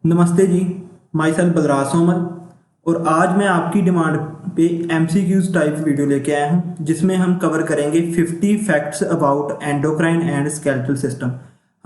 नमस्ते जी। Myself Balraj Somal. और आज मैं आपकी डिमांड पे एमसीक्यूज टाइप वीडियो लेके आया हूँ जिसमें हम कवर करेंगे 50 facts about endocrine and skeletal system.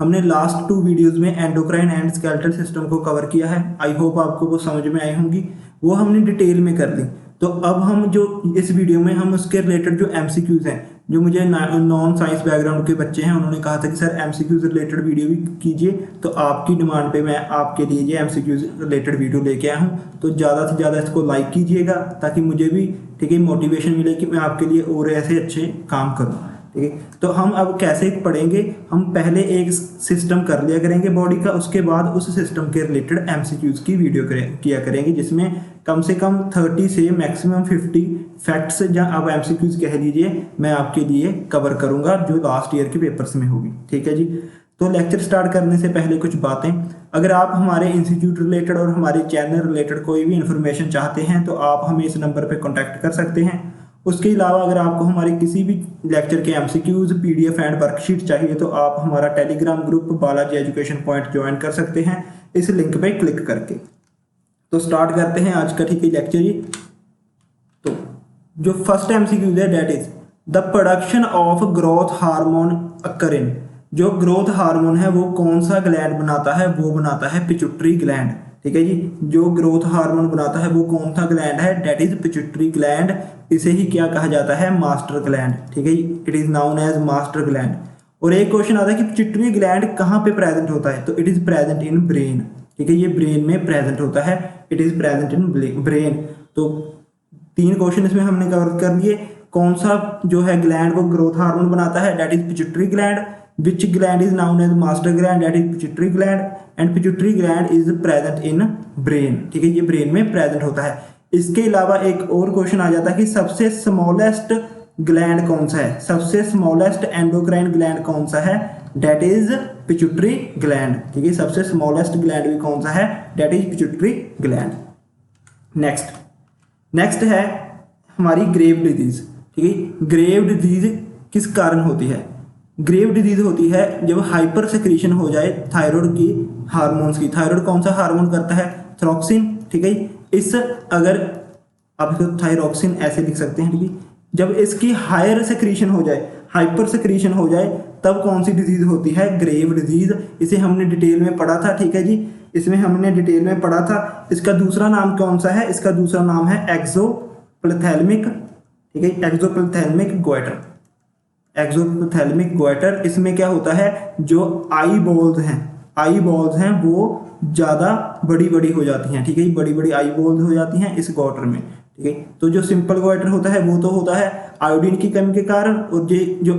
हमने लास्ट 2 वीडियोस में एंडोक्राइन एंड स्केलेटल सिस्टम को कवर किया है। आई होप आपको वो समझ में आई होंगी, वो हमने डिटेल में कर ली। तो अब हम जो इस वीडियो में हम उसके रिलेटेड जो एमसीक्यूज हैं, जो मुझे नॉन साइंस बैकग्राउंड के बच्चे हैं उन्होंने कहा था कि सर एमसीक्यूज रिलेटेड वीडियो भी कीजिए, तो आपकी डिमांड पे मैं आपके लिए ये एमसीक्यूज रिलेटेड वीडियो लेके आया हूँ। तो ज़्यादा से ज़्यादा इसको लाइक कीजिएगा ताकि मुझे भी ठीक है मोटिवेशन मिले कि मैं आपके लिए और ऐसे अच्छे काम करूँ। ठीक है, तो हम अब कैसे पढ़ेंगे, हम पहले एक सिस्टम कर लिया करेंगे बॉडी का, उसके बाद उस सिस्टम के रिलेटेड एमसीक्यूज की वीडियो किया करेंगे जिसमें कम से कम 30 से मैक्सिमम 50 फैक्ट्स या आप एमसीक्यूज कह लीजिए मैं आपके लिए कवर करूंगा जो लास्ट ईयर के पेपर्स में होगी। ठीक है जी। तो लेक्चर स्टार्ट करने से पहले कुछ बातें, अगर आप हमारे इंस्टीट्यूट रिलेटेड और हमारे चैनल रिलेटेड कोई भी इन्फॉर्मेशन चाहते हैं तो आप हमें इस नंबर पर कॉन्टैक्ट कर सकते हैं। उसके अलावा अगर आपको हमारे किसी भी लेक्चर के एमसीक्यूज पीडीएफ एंड वर्कशीट चाहिए तो आप हमारा Telegram group Balaji education point join कर सकते हैं इस लिंक पे क्लिक करके। तो स्टार्ट करते हैं आज का ठीक है लेक्चर ही। तो जो फर्स्ट एमसीक्यूज है that is the production of growth hormone occurring. जो ग्रोथ हार्मोन है वो कौन सा ग्लैंड बनाता है, वो बनाता है पिट्यूटरी ग्लैंड। ठीक है जी, जो ग्रोथ हार्मोन बनाता है वो कौन सा ग्लैंड है, डेट इज पिट्यूटरी ग्लैंड। इसे ही क्या कहा जाता है, मास्टर ग्लैंड। ठीक है, it is known as master gland. और एक क्वेश्चन आता है कि पिट्यूटरी ग्लैंड कहाँ पे प्रेजेंट होता है, तो it is present in brain. ठीक है, ये ब्रेन में प्रेजेंट होता है, it is present in brain. तो 3 क्वेश्चन इसमें हमने कवर कर लिए। कौन सा जो है ग्लैंड वो ग्रोथ हार्मोन बनाता है, that is pituitary gland. Which gland is known as master gland, that is pituitary gland. And pituitary gland is present in brain. ठीक है, ये ब्रेन में प्रेजेंट होता है। इसके अलावा एक और क्वेश्चन आ जाता है कि सबसे स्मॉलेस्ट ग्लैंड कौन सा है, सबसे स्मॉलेस्ट एंडोक्राइन ग्लैंड कौन सा है, डेट इज पिट्यूटरी ग्लैंड। ठीक है, सबसे स्मॉलेस्ट ग्लैंड भी कौन सा है, that is pituitary gland. Next है हमारी ग्रेव डिजीज। ठीक है, ग्रेव डिजीज किस कारण होती है, ग्रेव डिजीज होती है जब हाइपर सेक्रीशन हो जाए थायराइड की हार्मोन्स की। थायराइड कौन सा हार्मोन करता है, थॉक्सिन। ठीक है, इस अगर आप इसको थायरोक्सिन ऐसे लिख सकते हैं। ठीक है, जब इसकी हायर सेक्रीशन हो जाए, हाइपर सेक्रीशन हो जाए, तब कौन सी डिजीज होती है, ग्रेव डिजीज। इसे हमने डिटेल में पढ़ा था। ठीक है जी, इसमें हमने डिटेल में पढ़ा था। इसका दूसरा नाम कौन सा है, इसका दूसरा नाम है एक्सोप्लाथेलमिक। ठीक है, एक्सोप्लाथेलमिक गोइटर, एक्सोप्लाथेलमिक गोइटर। इसमें क्या होता है, जो आई बॉल्स हैं वो ज़्यादा बड़ी बड़ी हो जाती हैं। ठीक है, बड़ी बड़ी आई बॉल्स हो जाती हैं इस गोइटर में। ठीक है, तो जो सिंपल गोइटर होता है वो तो होता है आयोडीन की कमी के कारण, और ये जो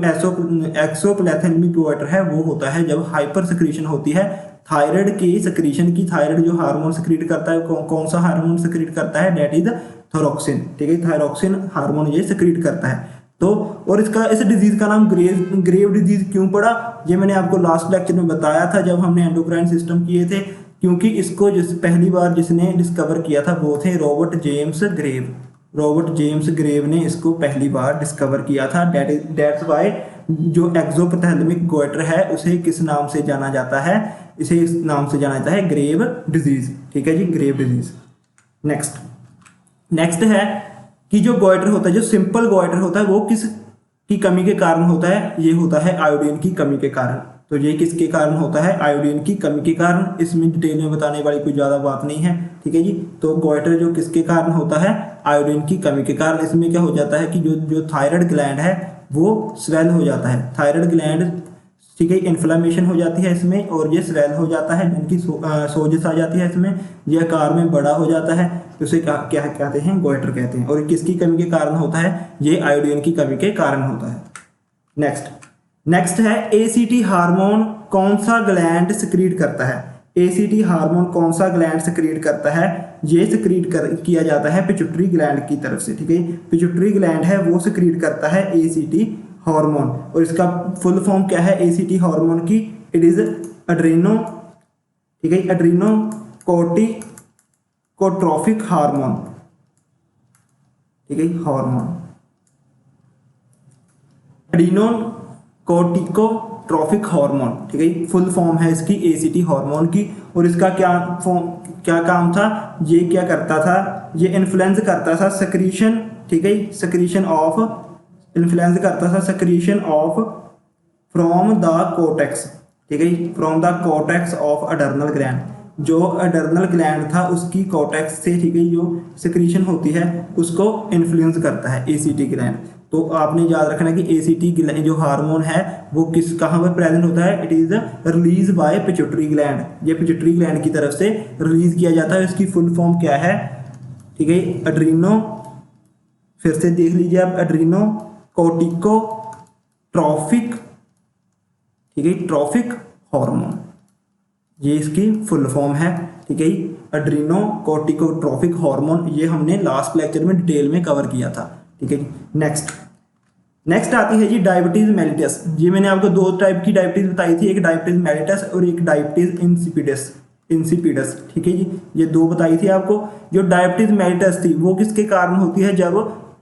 एक्सोप्लाथेलमिक गोइटर है वो होता है जब हाइपर सेक्रीशन होती है थायराइड की सेक्रीशन की। थायराइड जो हार्मोन सेक्रीट करता है, कौन सा हार्मोन सेक्रीट करता है, डेट इज थायरोक्सिन। ठीक है, थायरोक्सिन हार्मोन ये सेक्रीट करता है। तो और इस डिजीज का नाम ग्रेव डिजीज क्यों पड़ा, ये मैंने आपको लास्ट लेक्चर में बताया था जब हमने एंडोक्राइन सिस्टम किए थे। क्योंकि इसको पहली बार जिसने डिस्कवर किया था वो थे रॉबर्ट जेम्स ग्रेव ने इसको पहली बार डिस्कवर किया था। दैट्स वाई जो एक्सोप्लाथेलमिक गोइटर है उसे किस नाम से जाना जाता है, इसे इस नाम से जाना जाता है ग्रेव डिजीज। ठीक है जी, ग्रेव डिजीज। नेक्स्ट है कि जो गोइटर होता है, जो सिंपल गोइटर होता है वो किस की कमी के कारण होता है, ये होता है आयोडीन की कमी के कारण। तो ये किसके कारण होता है, आयोडीन की कमी के कारण। इसमें डिटेल में बताने वाली कोई ज़्यादा बात नहीं है। ठीक है जी, तो गोइटर जो किसके कारण होता है, आयोडीन की कमी के कारण। इसमें क्या हो जाता है कि जो थायराइड ग्लैंड है वो स्वेल हो जाता है, थायराइड ग्लैंड। ठीक है, इन्फ्लामेशन हो जाती है इसमें और ये स्वेल हो जाता है, जिनकी सोजिश आ जाती है इसमें, ये आकार में बड़ा हो जाता है, तो उसे क्या कहते हैं, गोइटर कहते हैं। और किसकी कमी के कारण होता है, ये आयोडीन की कमी के कारण होता है। नेक्स्ट है एसीटी हार्मोन कौन सा ग्लैंड सेक्रीट करता है, एसीटी हार्मोन कौन सा ग्लैंड सेक्रीट करता है, ये सेक्रीट किया जाता है पिट्यूटरी ग्लैंड की तरफ से। ठीक है, पिट्यूटरी ग्लैंड है वो सेक्रीट करता है एसीटी हार्मोन। और इसका फुल फॉर्म क्या है एसीटी हार्मोन की, इट इज एड्रेनो। ठीक है, एड्रीनो कोर्टिकोट्रोफिक हार्मोन। ठीक है, hormone adreno corticotrophic hormone, ठीक है, फुल फॉर्म है इसकी एसीटी हार्मोन की। और इसका क्या काम था, ये क्या करता था, ये इन्फ्लुएंस करता था सेक्रीशन, ठीक है, इन्फ्लुएंस करता था secretion of from the cortex, ठीक है, from the cortex of adrenal gland. जो अडर्नल ग्लैंड था उसकी कोर्टेक्स से, ठीक है, जो सिक्रीशन होती है उसको इन्फ्लुएंस करता है एसीटी ग्लैंड। तो आपने याद रखना कि एसीटी जो हार्मोन है वो कहाँ पर प्रेजेंट होता है, it is release by pituitary gland. ये पिट्यूटरी ग्लैंड की तरफ से रिलीज किया जाता है। इसकी फुल फॉर्म क्या है, ठीक है, एड्रीनो, फिर से देख लीजिए आप, एड्रीनो कोर्टिको ट्रॉफिक, ठीक है, ट्रॉफिक हार्मोन, ये इसकी फुल फॉर्म है, ठीक है, एड्रीनो कोर्टिकोट्रॉफिक हार्मोन। ये हमने लास्ट लेक्चर में डिटेल में कवर किया था, ठीक है जी। नेक्स्ट आती है जी डायबिटीज मेलिटस। ये मैंने आपको दो टाइप की डायबिटीज बताई थी, एक डायबिटीज मेलिटस और एक डायबिटीज इंसिपिडस, ठीक है जी, ये दो बताई थी आपको। जो डायबिटीज मेलिटस थी वो किसके कारण होती है, जब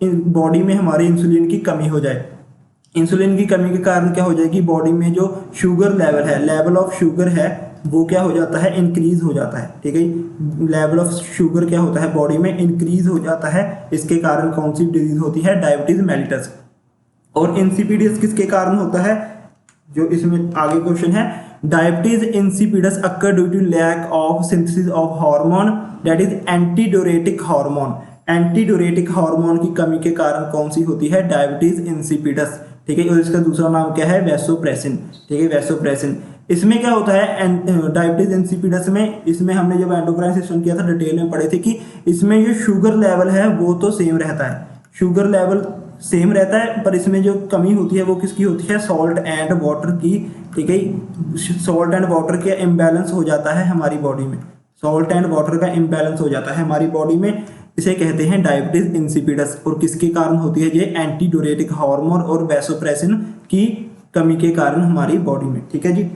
बॉडी में हमारे इंसुलिन की कमी हो जाए। इंसुलिन की कमी के कारण क्या हो जाएगी, बॉडी में जो शुगर लेवल है, लेवल ऑफ शुगर है वो क्या हो जाता है, इंक्रीज हो जाता है, ठीक है, लेवल ऑफ शुगर क्या होता है बॉडी में, इंक्रीज हो जाता है। इसके कारण कौन सी डिजीज होती है, डायबिटीज मेलिटस। और इंसिपिडस किसके कारण होता है, जो इसमें आगे क्वेश्चन है, diabetes insipidus occur due to lack of synthesis of hormone that is antidiuretic hormone. Antidiuretic hormone की कमी के कारण कौन सी होती है, डायबिटीज इंसिपिडस, ठीक है। और इसका दूसरा नाम क्या है, वैसोप्रेसिन, ठीक है, वैसोप्रेसिन। इसमें क्या होता है, डायबिटीज इंसिपिडस में, इसमें हमने जब एंडोक्राइन सिस्टम किया था डिटेल में पढ़े थे कि इसमें जो शुगर लेवल है वो तो सेम रहता है, शुगर लेवल सेम रहता है, पर इसमें जो कमी होती है वो किसकी होती है, सॉल्ट एंड वाटर की, ठीक है, सॉल्ट एंड वाटर का इम्बैलेंस हो जाता है हमारी बॉडी में, सॉल्ट एंड वाटर का इम्बैलेंस हो जाता है हमारी बॉडी में, इसे कहते हैं डायबिटीज इंसिपिडस। और किसके कारण होती है ये, एंटीडोरेटिक हार्मोन और वैसोप्रेसिन की कमी के कारण हमारी बॉडी में, ठीक है जी।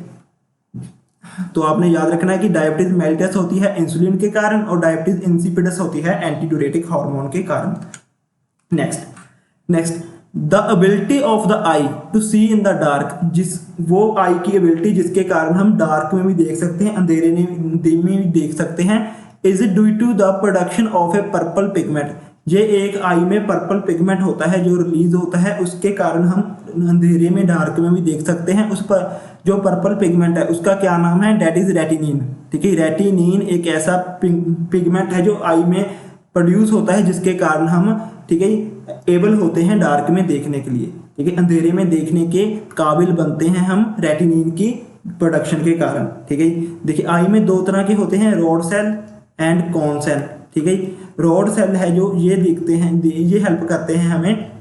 तो आपने याद रखना है कि डायबिटीज मेलिटस होती है इंसुलिन के कारण और डायबिटीज इंसिपिडस होती है एंटीडोरेटिक हार्मोन के कारण। Next the ability of the eye to see in the dark, वो आई की एबिलिटी जिसके कारण हम डार्क में भी देख सकते हैं, अंधेरे में भी देख सकते हैं, is due to the production of a purple pigment. ये एक आई में पर्पल पिगमेंट होता है जो रिलीज होता है, उसके कारण हम अंधेरे में डार्क में भी देख सकते हैं। उस पर जो पर्पल पिगमेंट है उसका क्या नाम है, डेट इज रेटिनिन, ठीक है। रेटिनिन एक ऐसा पिगमेंट है जो आई में प्रोड्यूस होता है जिसके कारण हम, ठीक है, एबल होते हैं डार्क में देखने के लिए, ठीक है, अंधेरे में देखने के काबिल बनते हैं हम रेटिनिन की प्रोडक्शन के कारण, ठीक है। देखिए आई में दो तरह के होते हैं, rod cell and cone cell, ठीक है। रॉड सेल है जो ये दिखते हैं, ये हेल्प करते हैं हमें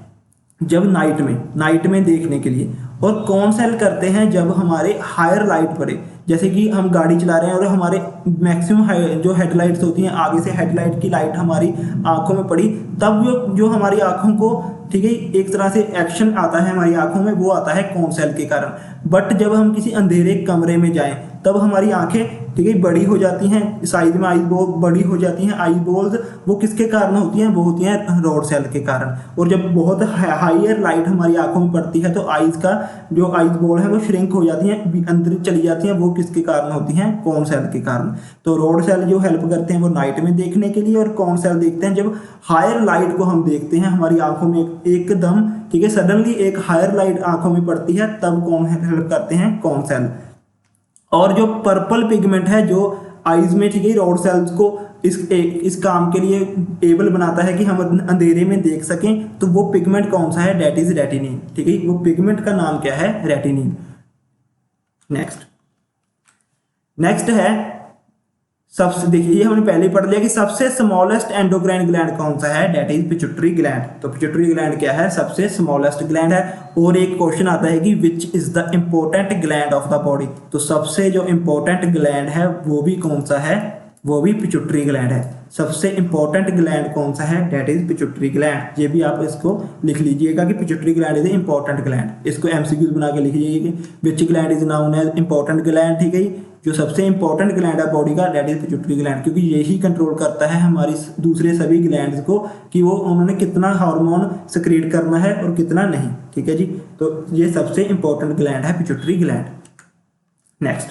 जब नाइट में देखने के लिए, और कौन सेल करते हैं जब हमारे हायर लाइट पड़े, जैसे कि हम गाड़ी चला रहे हैं और हमारे मैक्सिमम जो हेडलाइट्स होती हैं, आगे से हेडलाइट की लाइट हमारी आंखों में पड़ी, तब जो हमारी आंखों को, ठीक है, एक तरह से एक्शन आता है हमारी आंखों में, वो आता है कौन सेल के कारण। बट जब हम किसी अंधेरे कमरे में जाएं तब हमारी आंखें, ठीक है, बड़ी हो जाती हैं, साइज में आई बॉल बड़ी हो जाती हैं, आई बॉल्स, वो किसके कारण होती हैं, वो होती हैं रॉड सेल के कारण। और जब बहुत हायर लाइट हमारी आंखों में पड़ती है तो आईज का जो आईज बॉल है वो श्रिंक हो जाती हैं, अंदर चली जाती हैं, वो किसके कारण होती हैं, कौन सेल के कारण। तो रॉड सेल जो हेल्प करते हैं वो नाइट में देखने के लिए, और कौन सेल देखते हैं जब हायर लाइट को हम देखते हैं हमारी आंखों में एकदम, ठीक है, सडनली एक हायर लाइट आंखों में पड़ती है, तब कौन हेल्प करते हैं, कौन सेल। और जो पर्पल पिगमेंट है जो आईज में, ठीक है, रॉड सेल्स को इस काम के लिए एबल बनाता है कि हम अंधेरे में देख सकें, तो वो पिगमेंट कौन सा है, डेट इज रेटिनिन, ठीक है, वो पिगमेंट का नाम क्या है, रेटिनिन। नेक्स्ट है सबसे, देखिए ये हमने पहले पढ़ लिया कि सबसे स्मॉलेस्ट एंडोक्राइन ग्लैंड कौन सा है, डेट इज पिट्यूटरी ग्लैंड। तो पिट्यूटरी ग्लैंड क्या है, सबसे स्मॉलेस्ट ग्लैंड है। और एक क्वेश्चन आता है कि विच is the important gland of the body, तो सबसे जो इंपॉर्टेंट ग्लैंड है वो भी कौन सा है, वो भी पिट्यूटरी ग्लैंड है। सबसे इंपॉर्टेंट ग्लैंड कौन सा है, डेट इज पिट्यूटरी ग्लैंड। ये भी आप इसको लिख लीजिएगा कि pituitary gland is important gland, इसको एमसीक्यूज बना के लिख लीजिए, which gland is known as important gland, ठीक है। जो सबसे इंपॉर्टेंट ग्लैंड है बॉडी का दैट इज पिट्यूटरी ग्लैंड, क्योंकि यही कंट्रोल करता है हमारी दूसरे सभी ग्लैंड्स को कि वो उन्होंने कितना हार्मोन सिक्रीट करना है और कितना नहीं। ठीक है जी, तो ये सबसे इंपॉर्टेंट ग्लैंड है पिट्यूटरी ग्लैंड। नेक्स्ट,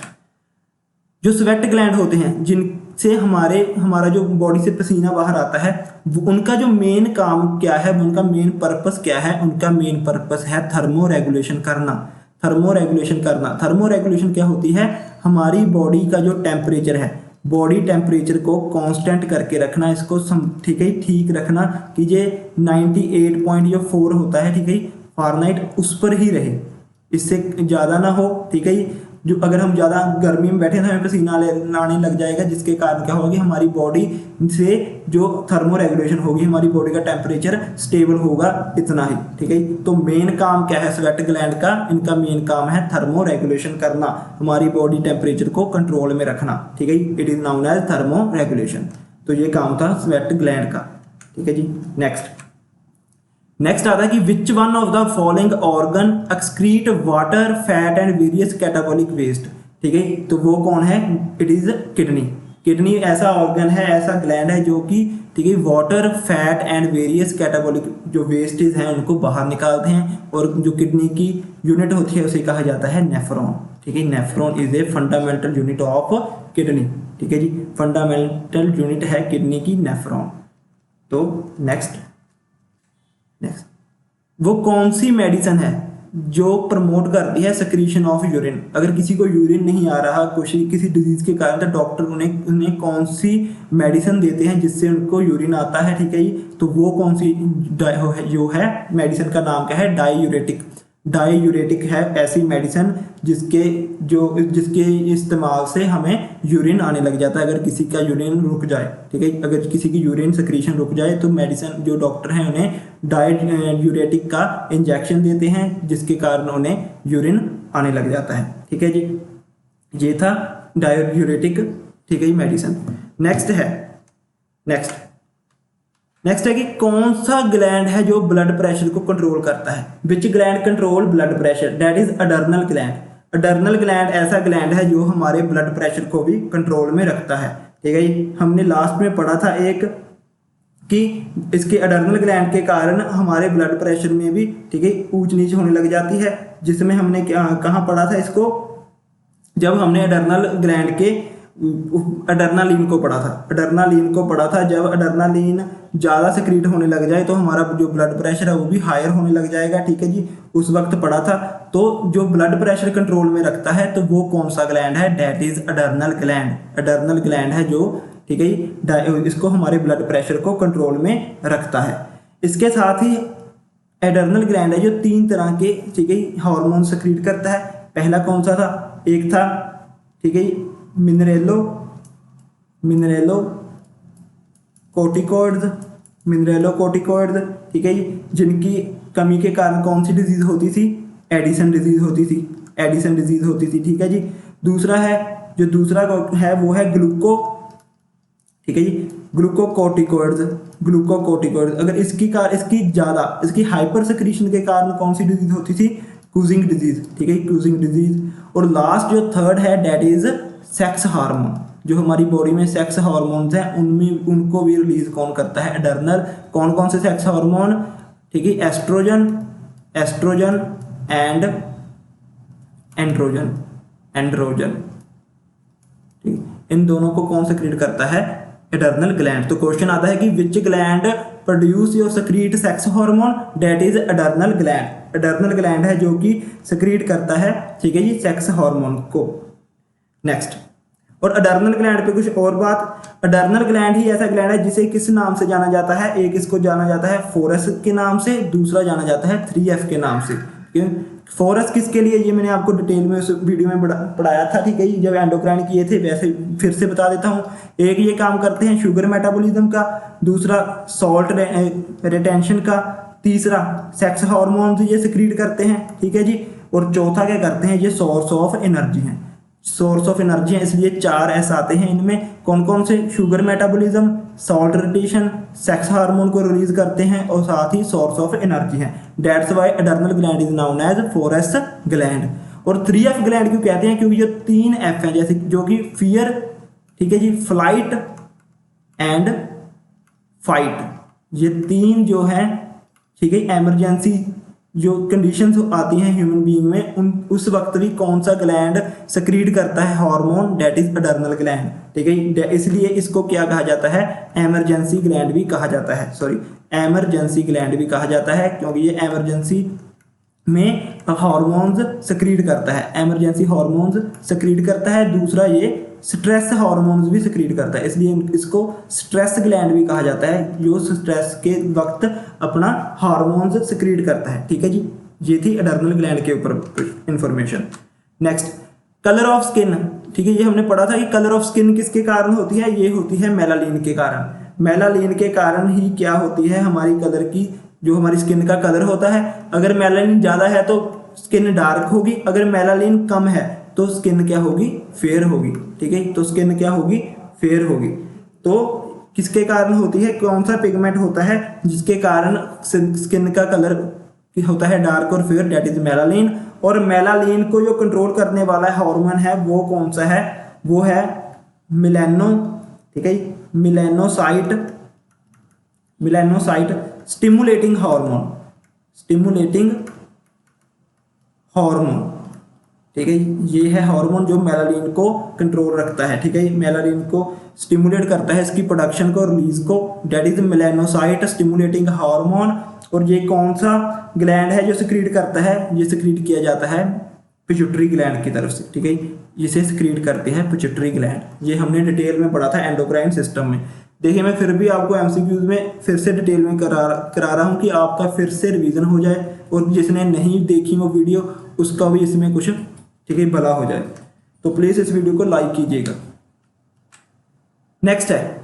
जो स्वेट ग्लैंड होते हैं जिनसे हमारा जो बॉडी से पसीना बाहर आता है, उनका जो मेन काम क्या है, उनका मेन पर्पस क्या है? उनका मेन पर्पस है थर्मो रेगुलेशन करना। थर्मो रेगुलेशन करना, थर्मो रेगुलेशन क्या होती है? हमारी बॉडी का जो टेम्परेचर है, बॉडी टेम्परेचर को कांस्टेंट करके रखना, इसको ठीक है ठीक रखना कि ये 98.4 होता है, ठीक है, फ़ारेनहाइट, उस पर ही रहे, इससे ज़्यादा ना हो। ठीक है, जो अगर हम ज़्यादा गर्मी में बैठे तो हमें पसीना आने लग जाएगा, जिसके कारण क्या होगी, हमारी बॉडी से जो थर्मो रेगुलेशन होगी, हमारी बॉडी का टेम्परेचर स्टेबल होगा इतना ही। ठीक है, तो मेन काम क्या है स्वेट ग्लैंड का? इनका मेन काम है थर्मो रेगुलेशन करना, हमारी बॉडी टेम्परेचर को कंट्रोल में रखना। ठीक है, it is known as thermo regulation. तो ये काम था स्वेट ग्लैंड का। ठीक है जी, नेक्स्ट आता है कि which one of the following organ excrete water, fat and various catabolic waste. ठीक है, तो वो कौन है? It is kidney. किडनी ऐसा ऑर्गन है, ऐसा ग्लैंड है जो कि ठीक है water, fat and various catabolic जो वेस्टेज हैं उनको बाहर निकालते हैं, और जो किडनी की यूनिट होती है उसे कहा जाता है नेफ्रॉन। ठीक है, nephron is a fundamental unit of kidney. ठीक है जी, फंडामेंटल यूनिट है किडनी की नेफ्रॉन। तो नेक्स्ट, वो कौन सी मेडिसिन है जो प्रमोट करती है सिक्रीशन ऑफ यूरिन? अगर किसी को यूरिन नहीं आ रहा किसी डिजीज के कारण, तो डॉक्टर उन्हें कौन सी मेडिसिन देते हैं जिससे उनको यूरिन आता है? ठीक है, तो वो कौन सी जो है मेडिसिन का नाम क्या है? डाईयूरेटिक। डाईयूरेटिक है ऐसी मेडिसिन जिसके इस्तेमाल से हमें यूरिन आने लग जाता है, अगर किसी का यूरिन रुक जाए। ठीक है, अगर किसी की यूरिन सिक्रीशन रुक जाए तो मेडिसिन जो डॉक्टर हैं उन्हें डाईयूरेटिक का इंजेक्शन देते हैं, जिसके कारण उन्हें यूरिन आने लग जाता है। ठीक है जी, ये था डाईयूरेटिक। ठीक है, मेडिसिन। नेक्स्ट है कि कौन सा ग्लैंड है जो ब्लड प्रेशर को कंट्रोल करता है? Which gland control blood pressure? That is adrenal gland. Adrenal gland ऐसा ग्लैंड है जो हमारे ब्लड प्रेशर को भी कंट्रोल में रखता है। ठीक है, हमने लास्ट में पढ़ा था एक कि इसके अडर्नल ग्लैंड के कारण हमारे ब्लड प्रेशर में भी ठीक है ऊंच नीच होने लग जाती है, जिसमें हमने कहाँ पढ़ा था इसको? जब हमने अडर्नल ग्लैंड के अडर्नालीन को पढ़ा था। जब अडर्नालीन ज़्यादा सिक्रीट होने लग जाए तो हमारा जो ब्लड प्रेशर है वो भी हायर होने लग जाएगा। ठीक है जी, उस वक्त पढ़ा था। तो जो ब्लड प्रेशर कंट्रोल में रखता है तो वो कौन सा ग्लैंड है? That is adrenal gland. Adrenal gland है जो ठीक है इसको हमारे ब्लड प्रेशर को कंट्रोल में रखता है। इसके साथ ही एडर्नल ग्लैंड है जो 3 तरह के ठीक है हार्मोन सिक्रीट करता है। पहला कौन सा था? एक था ठीक है मिनरेलो कोर्टिकॉइड्स। ठीक है, जिनकी कमी के कारण कौन सी डिजीज होती थी? एडिसन डिजीज होती थी। ठीक है जी, दूसरा है वो है ठीक है जी ग्लूकोकोर्टिकॉइड्स। अगर इसकी हाइपर सिक्रीशन के कारण कौन सी डिजीज होती थी? कूजिंग डिजीज। ठीक है, कूजिंग डिजीज। और लास्ट जो थर्ड है दैट इज सेक्स हार्मोन। जो हमारी बॉडी में सेक्स हार्मोन्स हैं उनको भी रिलीज कौन करता है? अडर्नल। कौन से सेक्स हार्मोन? ठीक है, एस्ट्रोजन एंड एंड्रोजन। ठीक, इन दोनों को कौन सिक्रीट करता है? अडर्नल ग्लैंड। तो क्वेश्चन आता है कि which gland produce your secrete sex hormone? That is adrenal gland. Adrenal gland है जो कि सिक्रीट करता है ठीक है जी सेक्स हार्मोन को। नेक्स्ट, और अडर्नल ग्लैंड पे कुछ और बात। अडर्नल ग्लैंड ही ऐसा ग्लैंड है जिसे किस नाम से जाना जाता है? एक इसको जाना जाता है फोरस के नाम से, दूसरा जाना जाता है 3F के नाम से। फोरस किसके लिए? ये मैंने आपको डिटेल में उस वीडियो में पढ़ाया था। ठीक है, जब एंडोक्राइन किए थे, वैसे फिर से बता देता हूँ। एक ये काम करते हैं शुगर मेटाबॉलिज्म का, दूसरा सॉल्ट रिटेंशन का, तीसरा सेक्स हार्मोन्स ये सिक्रीट करते हैं। ठीक है जी, और चौथा क्या करते हैं? ये सोर्स ऑफ एनर्जी है। इसलिए 4 S आते हैं इनमें। कौन से? Sugar metabolism, salt retention, sex hormone को रिलीज करते हैं और साथ ही सोर्स ऑफ एनर्जी है। That's why adrenal gland is known as 4S gland. और 3F ग्लैंड क्यों कहते हैं, क्योंकि जो 3F है जैसे जो कि फियर, ठीक है जी, फ्लाइट एंड फाइट, ये 3 जो है, ठीक है, इमरजेंसी जो कंडीशंस आती हैं ह्यूमन बीइंग में, उन उस वक्त भी कौन सा ग्लैंड सक्रीट करता है hormone, date is adrenal gland, ठीक है। इसलिए इसको क्या कहा जाता है, इमरजेंसी ग्लैंड भी कहा जाता है, सॉरी इमरजेंसी ग्लैंड भी कहा जाता है, क्योंकि ये इमरजेंसी में हार्मोन्स सक्रीट करता है, इमरजेंसी हार्मोन्स सक्रीट करता है। दूसरा ये स्ट्रेस हार्मोन्स भी सक्रीट करता है, इसलिए इसको स्ट्रेस ग्लैंड भी कहा जाता है, जो स्ट्रेस के वक्त अपना हार्मोन्स सक्रीट करता है, ठीक है जी। ये थी अडर्नल ग्लैंड के ऊपर information. Next, colour of skin, ठीक है, ये हमने पढ़ा था कि कलर ऑफ स्किन किसके कारण होती है, ये होती है मेलानिन के कारण। मेलानिन के कारण ही क्या होती है, हमारी कलर की, जो हमारी स्किन का कलर होता है, अगर मेलानिन ज़्यादा है तो स्किन डार्क होगी, अगर मेलानिन कम है तो स्किन क्या होगी, फेयर होगी, ठीक है। तो स्किन क्या होगी, फेयर होगी। तो किसके कारण होती है, कौन सा पिगमेंट होता है जिसके कारण स्किन का कलर होता है डार्क और फेयर, डेट इज मेलानिन। और मेलानिन को जो कंट्रोल करने वाला हार्मोन है वो कौन सा है, वो है मिलेनो, ठीक है, melanocyte, melanocyte stimulating hormone, stimulating hormone, ठीक है। ये है हार्मोन जो मेलानिन को कंट्रोल रखता है, ठीक है, मेलानिन को स्टिमुलेट करता है, इसकी प्रोडक्शन को, रिलीज को, that is melanocyte stimulating hormone. और ये कौन सा ग्लैंड है जो सिक्रीट करता है, ये सिक्रीट किया जाता है पिट्यूटरी ग्लैंड की तरफ से, ठीक है, इसे सिक्रीट करते हैं पिट्यूटरी ग्लैंड। ये हमने डिटेल में पढ़ा था एंडोक्राइन सिस्टम में। देखिए मैं फिर भी आपको एमसीक्यूज में फिर से डिटेल में करा रहा हूँ कि आपका फिर से रिवीजन हो जाए, और जिसने नहीं देखी वो वीडियो उसका भी इसमें कुछ, ठीक है, भला हो जाए। तो प्लीज़ इस वीडियो को लाइक कीजिएगा। नेक्स्ट है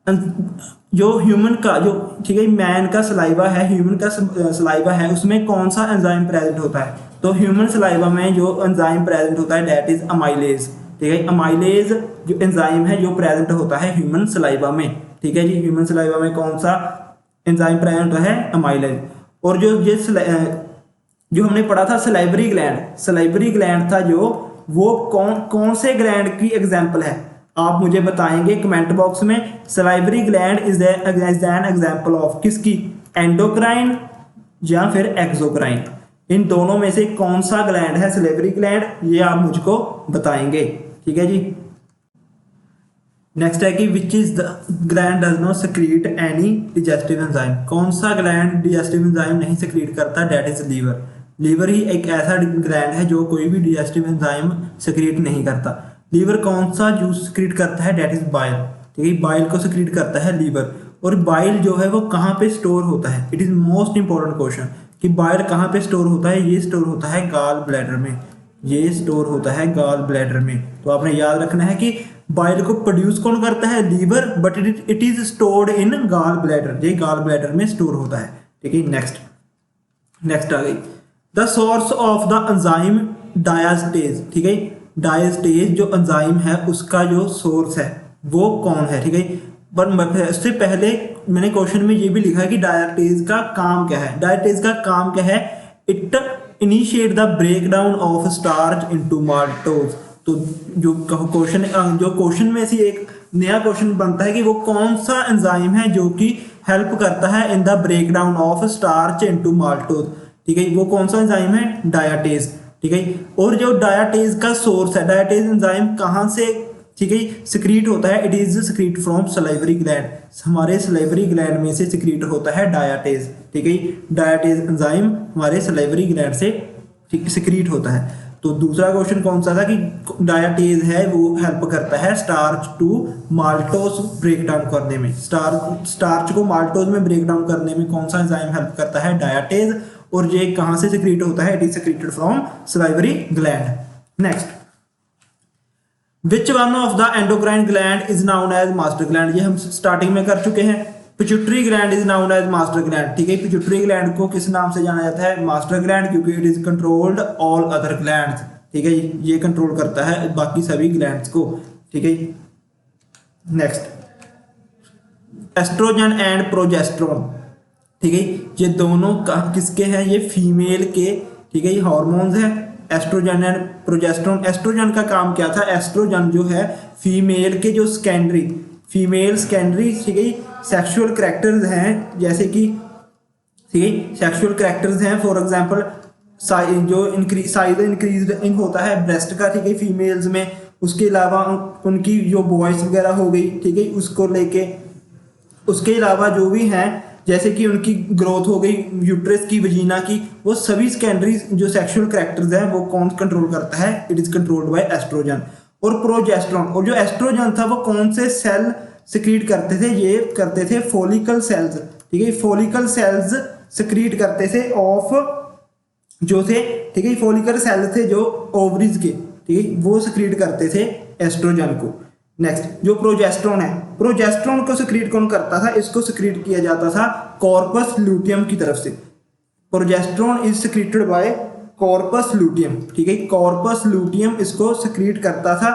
जो ह्यूमन का, जो, ठीक है, मैन का सलाइवा है, ह्यूमन का सलाइवा है, उसमें कौन सा एंजाइम प्रेजेंट होता है। तो ह्यूमन सलाइवा में जो एंजाइम प्रेजेंट होता है डेट इज अमाइलेज, ठीक है, अमाइलेज जो एंजाइम है जो प्रेजेंट होता है ह्यूमन सलाइवा में, ठीक है जी। ह्यूमन सलाइवा में कौन सा एंजाइम प्रेजेंट होता है, अमाइलेज। और जो हमने पढ़ा था सलाइवरी ग्लैंड, सलाइवरी ग्लैंड था जो, वो कौन से ग्लैंड की एग्जाम्पल है, आप मुझे बताएंगे कमेंट बॉक्स में। Salivary gland is an example of किसकी, एंडोक्राइन या फिर एक्सोक्राइन, इन दोनों में से कौन सा ग्लैंड है सलाइवरी ग्लैंड, ये आप मुझको बताएंगे, ठीक है जी। नेक्स्ट है कि विच is the gland does not secrete any digestive enzyme, कौन सा ग्लैंड डिजेस्टिव एंजाइम नहीं सेक्रीट करता, डेट इज लीवर। लीवर ही एक ऐसा ग्लैंड है जो कोई भी डिजेस्टिव एंजाइम सेक्रीट नहीं करता। लीवर कौन सा जूस सेक्रीट करता है, डेट इज बाइल, ठीक है, बाइल को सेक्रीट करता है लीवर। और बाइल जो है वो कहाँ पे स्टोर होता है, it is most important question कि बाइल कहाँ पे स्टोर होता है, ये स्टोर होता है गाल ब्लैडर में, ये स्टोर होता है गाल ब्लैडर में। तो आपने याद रखना है कि बाइल को प्रोड्यूस कौन करता है, liver, but it is stored in gall bladder, ये गाल ब्लैडर में स्टोर होता है, ठीक है। नेक्स्ट आ गई the source of the enzyme diastase, ठीक है, डायस्टेज जो एंजाइम है उसका जो सोर्स है वो कौन है, ठीक है। पर इससे पहले मैंने क्वेश्चन में ये भी लिखा है कि डायस्टेज का काम क्या है, डायस्टेज का काम क्या है, it initiate the breakdown of starch into maltose. तो जो क्वेश्चन में से एक नया क्वेश्चन बनता है कि वो कौन सा एंजाइम है जो कि हेल्प करता है in the breakdown of starch into maltose, ठीक है, वो कौन सा एंजाइम है, डायस्टेज, ठीक है। और जो डायस्टेज का सोर्स है, डायस्टेज एंजाइम कहाँ से, ठीक है, सिक्रीट होता है, it is secrete from salivary gland, हमारे सलाइवरी ग्लैंड में से सिक्रीट होता है डायस्टेज, ठीक है, डायस्टेज एंजाइम हमारे सलाइवरी ग्लैंड से सिक्रीट होता है। तो दूसरा क्वेश्चन कौन सा था कि डायस्टेज है वो हेल्प करता है starch to maltose break down करने में, स्टार्च को माल्टोज में ब्रेक डाउन करने में कौन सा एंजाइम हेल्प करता है, डायस्टेज। और ये कहां से सिक्रीट होता है, it is secreted from salivary gland. Next, which one of the endocrine gland is known as master gland, ये हम स्टार्टिंग में कर चुके हैं। Pituitary gland is known as master gland, ठीक है, पिट्यूटरी ग्लैंड को किस नाम से जाना जाता है, मास्टर ग्लैंड, क्योंकि it is controlled all other glands, ठीक है, ये कंट्रोल करता है बाकी सभी ग्लैंड्स को, ठीक है। नेक्स्ट, एस्ट्रोजन एंड प्रोजेस्टेरोन, ठीक है, ये दोनों किसके हैं, ये फीमेल के, ठीक है, ये हार्मोन्स हैं, एस्ट्रोजन एंड प्रोजेस्टेरोन। एस्ट्रोजन का काम क्या था? एस्ट्रोजन जो है फीमेल के जो फीमेल सेकेंडरी, ठीक है, सेक्सुअल करैक्टर्स हैं, जैसे कि ठीक है सेक्सुअल करैक्टर्स हैं, फॉर एग्जांपल जो साइज इंक्रीज इन होता है ब्रेस्ट का, ठीक है, फीमेल्स में। उसके अलावा उनकी जो वॉइस वगैरह हो गई, ठीक है, उसको लेके। उसके अलावा जो भी हैं, जैसे कि उनकी ग्रोथ हो गई यूट्रस की, वजीना की, वो सभी सेकेंडरी जो सेक्सुअल करैक्टर्स हैं वो कौन कंट्रोल करता है? It is controlled by estrogen. और प्रोजेस्टेरोन, और जो एस्ट्रोजन था वो कौन से सेल सिक्रीट करते थे? ये करते थे फॉलिकल सेल्स, ठीक है, फॉलिकल सेल्स सिक्रीट करते थे ऑफ जो थे, ठीक है, फॉलिकल सेल थे जो ओवरीज के, ठीक है, वो सिक्रीट करते थे एस्ट्रोजन को। नेक्स्ट जो प्रोजेस्टेरोन है, प्रोजेस्टेरोन को सिक्रीट कौन करता था? इसको सिक्रीट किया जाता था कॉर्पस लूटियम की तरफ से। Progesterone is secreted by corpus luteum, ठीक है, कॉर्पस लूटियम इसको सिक्रीट करता था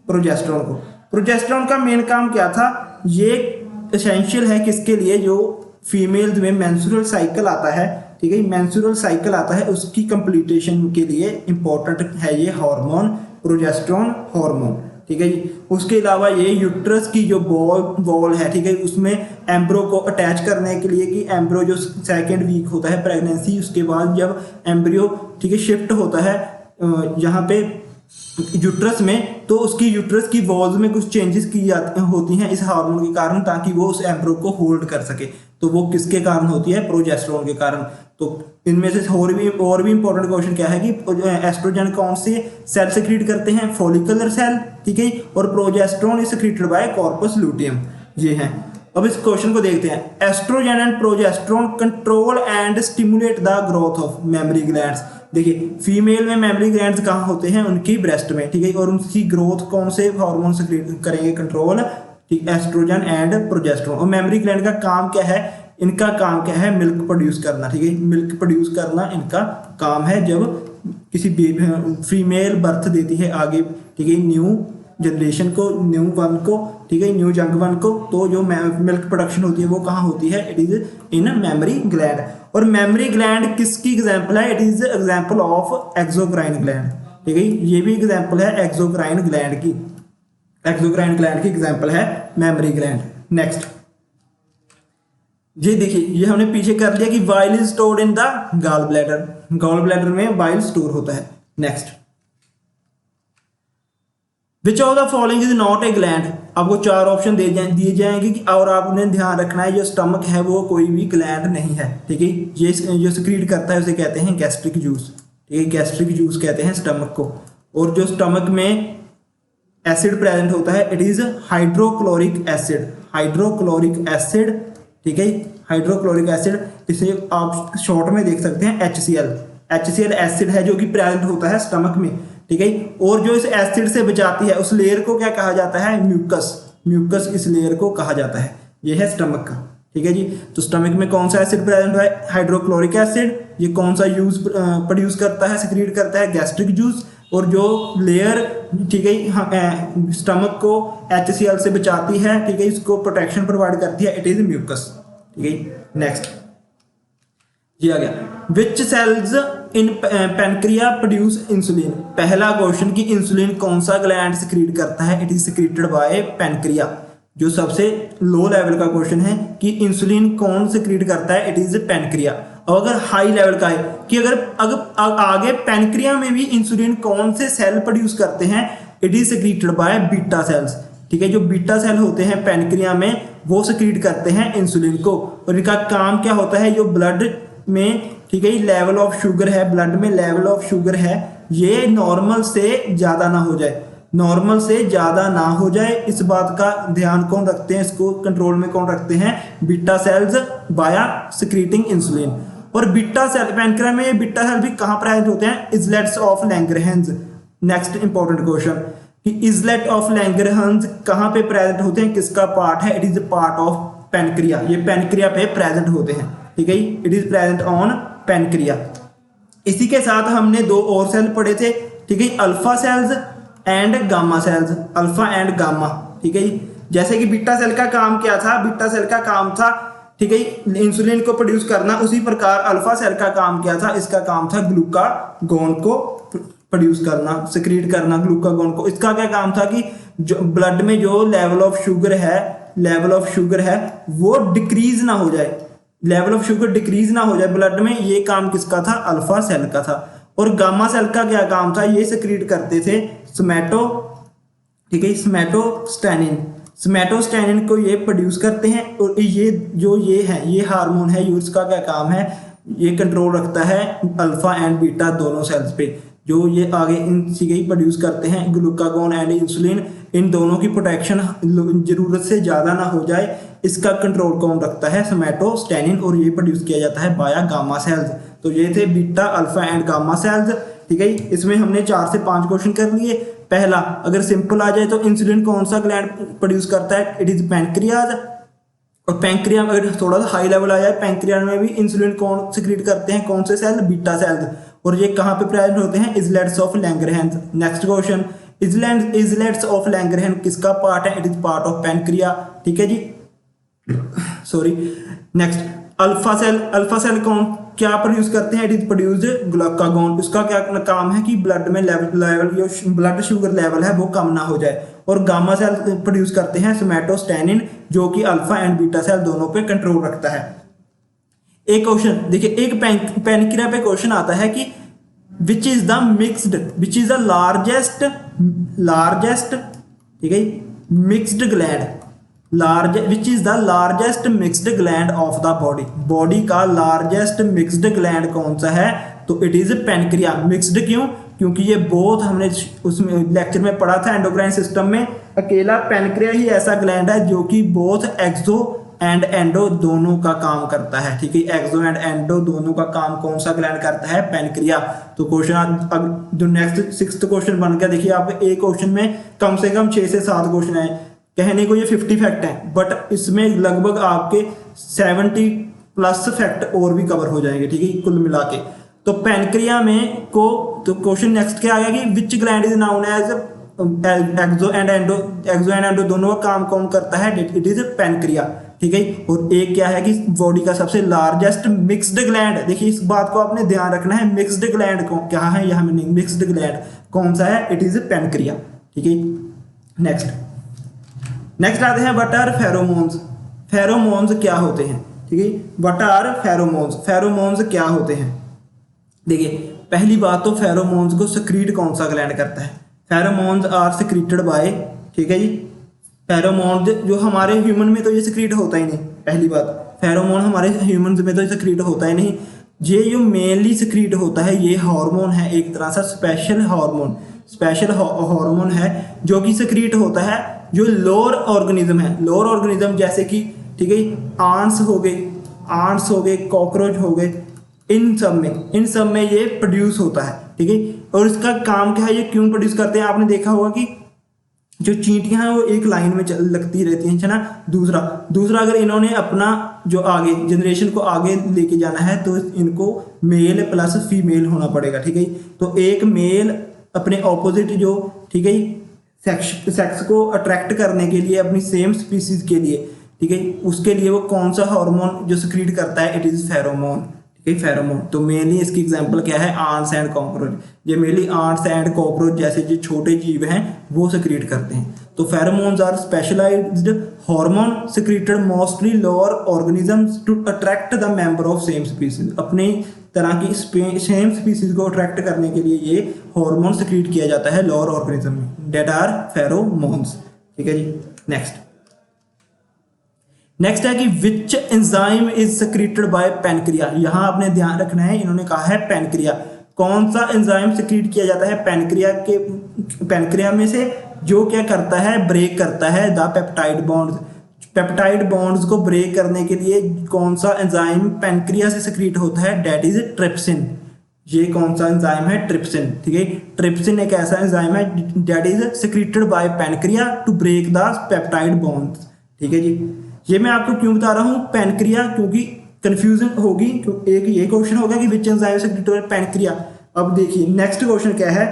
प्रोजेस्टेरोन को। प्रोजेस्टेरोन का मेन काम क्या था? ये एसेंशियल है किसके लिए? जो फीमेल्स में मेंस्ट्रुअल साइकिल आता है, ठीक है, मेंस्ट्रुअल साइकिल आता है, उसकी कंप्लीटेशन के लिए इंपॉर्टेंट है ये हार्मोन, प्रोजेस्टेरोन हार्मोन, ठीक है जी। उसके अलावा ये यूट्रस की जो वॉल है, ठीक है, उसमें एम्ब्रो को अटैच करने के लिए, कि एम्ब्रो जो सेकेंड वीक होता है प्रेगनेंसी, उसके बाद जब एम्ब्रियो, ठीक है, शिफ्ट होता है यहाँ पे यूट्रस में, तो उसकी यूट्रस की वॉल्स में कुछ चेंजेस की जाती होती हैं इस हार्मोन के कारण, ताकि वो उस एम्ब्रो को होल्ड कर सके। तो वो किसके कारण होती है? प्रोजेस्टेरोन के कारण। तो इनमें से और भी इंपॉर्टेंट क्वेश्चन क्या है कि एस्ट्रोजन कौन से सेल सिक्रीट करते हैं? फॉलिकुलर सेल, ठीक है, और progesterone is secreted by corpus luteum, ये है। अब इस क्वेश्चन को देखते हैं। Estrogen and progesterone control and stimulate the growth of mammary glands. देखिए फीमेल में मेमोरी ग्लैंड्स कहाँ होते हैं? उनकी ब्रेस्ट में, ठीक है, और उनकी ग्रोथ कौन से हार्मोन सिक्रीट करेंगे कंट्रोल? ठीक, एस्ट्रोजन एंड प्रोजेस्टेरोन। और मेमोरी ग्लैंड का काम क्या है? इनका काम क्या है? मिल्क प्रोड्यूस करना, ठीक है, मिल्क प्रोड्यूस करना इनका काम है। जब किसी फीमेल बर्थ देती है आगे, ठीक है, न्यू जनरेशन को, न्यू वन को, ठीक है, न्यू जंग वन को, तो जो मिल्क प्रोडक्शन होती है वो कहाँ होती है? It is in mammary gland. और मेमोरी ग्लैंड किसकी एग्जाम्पल है? It is example of exocrine gland, ठीक है, ये भी एग्जाम्पल है एक्सोक्राइन ग्लैंड की। एक्सोक्राइन ग्लैंड की एग्जाम्पल है मेमोरी ग्लैंड। नेक्स्ट ये देखिए, ये हमने पीछे कर लिया कि bile is stored in the gall bladder. Gall bladder में बाइल स्टोर होता है। Next, which of the following is not a gland. आपको चार ऑप्शन दिए जाएंगे और आपने ध्यान रखना है जो स्टमक है वो कोई भी ग्लैंड नहीं है, ठीक है। ये जो सिक्रीट करता है उसे कहते हैं गैस्ट्रिक जूस, ठीक है, गैस्ट्रिक जूस कहते हैं स्टमक को। और जो स्टमक में एसिड प्रेजेंट होता है it is hydrochloric acid, hydrochloric acid, ठीक है, हाइड्रोक्लोरिक एसिड। इसे आप शॉर्ट में देख सकते हैं HCl। HCl एसिड है जो कि प्रेजेंट होता है स्टमक में, ठीक है। और जो इस एसिड से बचाती है उस लेयर को क्या कहा जाता है? म्यूकस। म्यूकस इस लेयर को कहा जाता है। ये है स्टमक का, ठीक है जी। तो स्टमक में कौन सा एसिड प्रेजेंट है? Hydrochloric acid. ये कौन सा यूज प्रोड्यूस करता है, सिक्रीट करता है? Gastric juice. और जो लेयर, ठीक है, स्टमक को HCl से बचाती है, ठीक है, इसको प्रोटेक्शन प्रोवाइड करती है, इट इज म्यूकस, ठीक है। नेक्स्ट ये आ गया, विच सेल्स इन पैनक्रिया प्रोड्यूस इंसुलिन। पहला क्वेश्चन कि इंसुलिन कौन सा ग्लैंड सिक्रीट करता है? It is secreted by pancreas. जो सबसे लो लेवल का क्वेश्चन है कि इंसुलिन कौन सिक्रीट करता है? It is pancreas. और अगर हाई लेवल का है कि अगर आगे पैनक्रिया में भी इंसुलिन कौन से सेल प्रोड्यूस करते हैं? It is secreted by beta cells, ठीक है। जो बीटा सेल होते हैं पैनक्रिया में वो सिक्रीट करते हैं इंसुलिन को। और इनका काम क्या होता है? जो ब्लड में, ठीक है, लेवल ऑफ शुगर है, ब्लड में लेवल ऑफ शुगर है, ये नॉर्मल से ज़्यादा ना हो जाए, नॉर्मल से ज़्यादा ना हो जाए, इस बात का ध्यान कौन रखते हैं? इसको कंट्रोल में कौन रखते हैं? Beta cells via secreting insulin. और बीटा सेल पैनक्रिया में, ये बीटा सेल भी कहाँ प्रेजेंट होते हैं? Islets of Langerhans. Next important question कि इजलेट ऑफ लैंगरहैंस कहाँ पे प्रेजेंट होते हैं? किसका पार्ट है? It is part of pancreas. ये पैनक्रिया पे प्रेजेंट होते हैं, ठीक है, it is present on pancreas. इसी के साथ हमने दो और सेल पढ़े थे, ठीक है, alpha cells and gamma cells, alpha and gamma, ठीक है। जैसे कि बीटा सेल का काम क्या था? बीटा सेल का काम था, ठीक है, इंसुलिन को प्रोड्यूस करना। उसी प्रकार अल्फा सेल का काम क्या था, इसका काम था ग्लूकागोन को प्रोड्यूस करना, सिक्रीट करना ग्लूकागोन को। इसका क्या काम था कि जो ब्लड में जो लेवल ऑफ शुगर है वो डिक्रीज ना हो जाए, लेवल ऑफ शुगर डिक्रीज ना हो जाए ब्लड में, ये काम किसका था, अल्फा सेल का था। और गामा सेल का क्या काम था, ये सिक्रीट करते थे सोमैटो, ठीक है, सोमैटोस्टेनिन को ये प्रोड्यूस करते हैं। और ये हार्मोन है, इसका क्या काम है, ये कंट्रोल रखता है अल्फा एंड बीटा दोनों सेल्स पे, जो ये आगे इनसी ही प्रोड्यूस करते हैं ग्लूकागोन एंड इंसुलिन। इन दोनों की प्रोटेक्शन जरूरत से ज़्यादा ना हो जाए, इसका कंट्रोल कौन रखता है, सोमैटोस्टेनिन, और ये प्रोड्यूस किया जाता है बाया गामा सेल्स। तो ये थे beta, alpha and gamma cells, ठीक है। इसमें हमने 4 से 5 क्वेश्चन कर लिए। पहला अगर सिंपल आ जाए तो इंसुलिन कौन सा ग्लैंड प्रोड्यूस करता है, इट इज पैंक्रियाज। और पैंक्रिया अगर थोड़ा सा हाई लेवल आ जाए, पैंक्रिया में भी इंसुलिन कौन सिक्रीट करते हैं, कौन से सेल, बीटा सेल्स। और ये कहाँ पे प्रेजेंट होते हैं, islets of Langerhans. Next question, islets of Langerhans किसका पार्ट है, it is part of pancreas, ठीक है जी, सॉरी। नेक्स्ट अल्फा सेल कौन क्या प्रोड्यूस करते हैं, इट इज प्रोड्यूस्ड ग्लूकागोन। उसका क्या काम है कि ब्लड में ब्लड शुगर लेवल है वो कम ना हो जाए। और गामा सेल प्रोड्यूस करते हैं सोमैटोस्टेनिन, जो कि अल्फा एंड बीटा सेल दोनों पे कंट्रोल रखता है। एक क्वेश्चन देखिए, एक पैनक्रिया पे क्वेश्चन आता है कि विच इज द लार्जेस्ट, ठीक है, mixed gland, which is the largest mixed gland of the body का लार्जेस्ट मिक्स्ड ग्लैंड कौन सा है, तो इट इज पैनक्रिया। मिक्स्ड क्यों, क्योंकि ये बोथ हमने उसमें लेक्चर में पढ़ा था एंडोक्राइन सिस्टम में, अकेला पैनक्रिया ही ऐसा ग्लैंड है जो कि बोथ एक्सो एंड एंडो दोनों का काम करता है, ठीक है। एक्सो एंड एंडो दोनों का काम कौन सा ग्लैंड करता है, पैनक्रिया। तो क्वेश्चन जो नेक्स्ट 6th क्वेश्चन बन गया, देखिए आपके एक क्वेश्चन में कम से कम 6 से 7 क्वेश्चन है। कहने को ये 50 फैक्ट है, बट इसमें लगभग आपके 70+ फैक्ट और भी कवर हो जाएंगे, ठीक है, कुल मिला के। तो पैनक्रिया में को तो क्वेश्चन नेक्स्ट क्या आ गया कि which gland is known as exo and endo दोनों का काम कौन करता है, इट इज पैनक्रिया, ठीक है। और एक क्या है कि बॉडी का सबसे लार्जेस्ट मिक्स्ड ग्लैंड, देखिए इस बात को आपने ध्यान रखना है, मिक्स्ड ग्लैंड क्या है, यहाँ में नहीं, मिक्स्ड ग्लैंड कौन सा है, इट इज पैनक्रिया, ठीक है। नेक्स्ट आते हैं व्हाट आर फेरोमोन्स। फेरोमोन्स क्या होते हैं, ठीक है, व्हाट आर फेरोमोन्स क्या होते हैं। देखिए पहली बात तो फेरोमोन्स को सिक्रीट कौन सा ग्लैंड करता है, फेरोमोन्स आर सिक्रीटेड बाय, ठीक है जी। फेरोमोन जो हमारे ह्यूमन में तो ये सिक्रीट होता ही नहीं, पहली बात, फेरोमोन हमारे ह्यूमन में तो सिक्रीट होता ही नहीं। ये जो मेनली सिक्रीट होता है ये हार्मोन है, एक तरह से स्पेशल हार्मोन है जो कि सिक्रीट होता है जो लोअर ऑर्गेनिज्म है, लोअर ऑर्गेनिज्म जैसे कि, ठीक है, आंट्स हो गए, कॉकरोच हो गए, इन सब में ये प्रोड्यूस होता है, ठीक है। और इसका काम क्या है, ये क्यों प्रोड्यूस करते हैं, आपने देखा होगा कि जो चींटियां हैं वो एक लाइन में लगती रहती हैं, है ना। दूसरा अगर इन्होंने अपना जो आगे जनरेशन को आगे लेके जाना है तो इनको मेल प्लस फीमेल होना पड़ेगा, ठीक है। तो एक मेल अपने ऑपोजिट जो, ठीक है, सेक्स को अट्रैक्ट करने के लिए अपनी सेम स्पीसीज के लिए, ठीक है, उसके लिए वो कौन सा हार्मोन जो सिक्रीट करता है, इट इज फेरोमोन, ठीक है, फेरोमोन। तो मेनली इसकी एग्जांपल क्या है, आंट्स एंड कॉकरोच। ये मेनली आंट्स एंड कॉकरोच जैसे जो छोटे जीव हैं वो सिक्रीट करते हैं। तो pheromones are specialised hormone secreted mostly lower organisms to attract the member of same species. अपनी तरह की सेम स्पीसीज को अट्रैक्ट करने के लिए ये हार्मोन सिक्रीट किया जाता है लोअर ऑर्गेनिज्म में, दैट आर फेरोमोन्स, ठीक है जी। नेक्स्ट है कि which enzyme is secreted by pancreas. यहां आपने ध्यान रखना है, इन्होंने कहा है पैनक्रिया, कौन सा एंजाइम सिक्रीट किया जाता है पैनक्रिया में से, जो क्या करता है, ब्रेक करता है द पेप्टाइड बॉन्ड्स को ब्रेक करने के लिए कौन सा एंजाइम पैनक्रिया से सिक्रीट होता है, दैट इज ट्रिप्सिन। ये कौन सा एंजाइम है, ट्रिप्सिन, ठीक है। ट्रिप्सिन एक ऐसा एंजाइम है that is secreted by pancreas to break the peptide bonds, ठीक है जी। ये मैं आपको क्यों बता रहा हूं पैनक्रिया, क्योंकि कंफ्यूजन होगी, एक ये क्वेश्चन होगा कि which enzyme secreted by pancreas. अब देखिए नेक्स्ट क्वेश्चन क्या है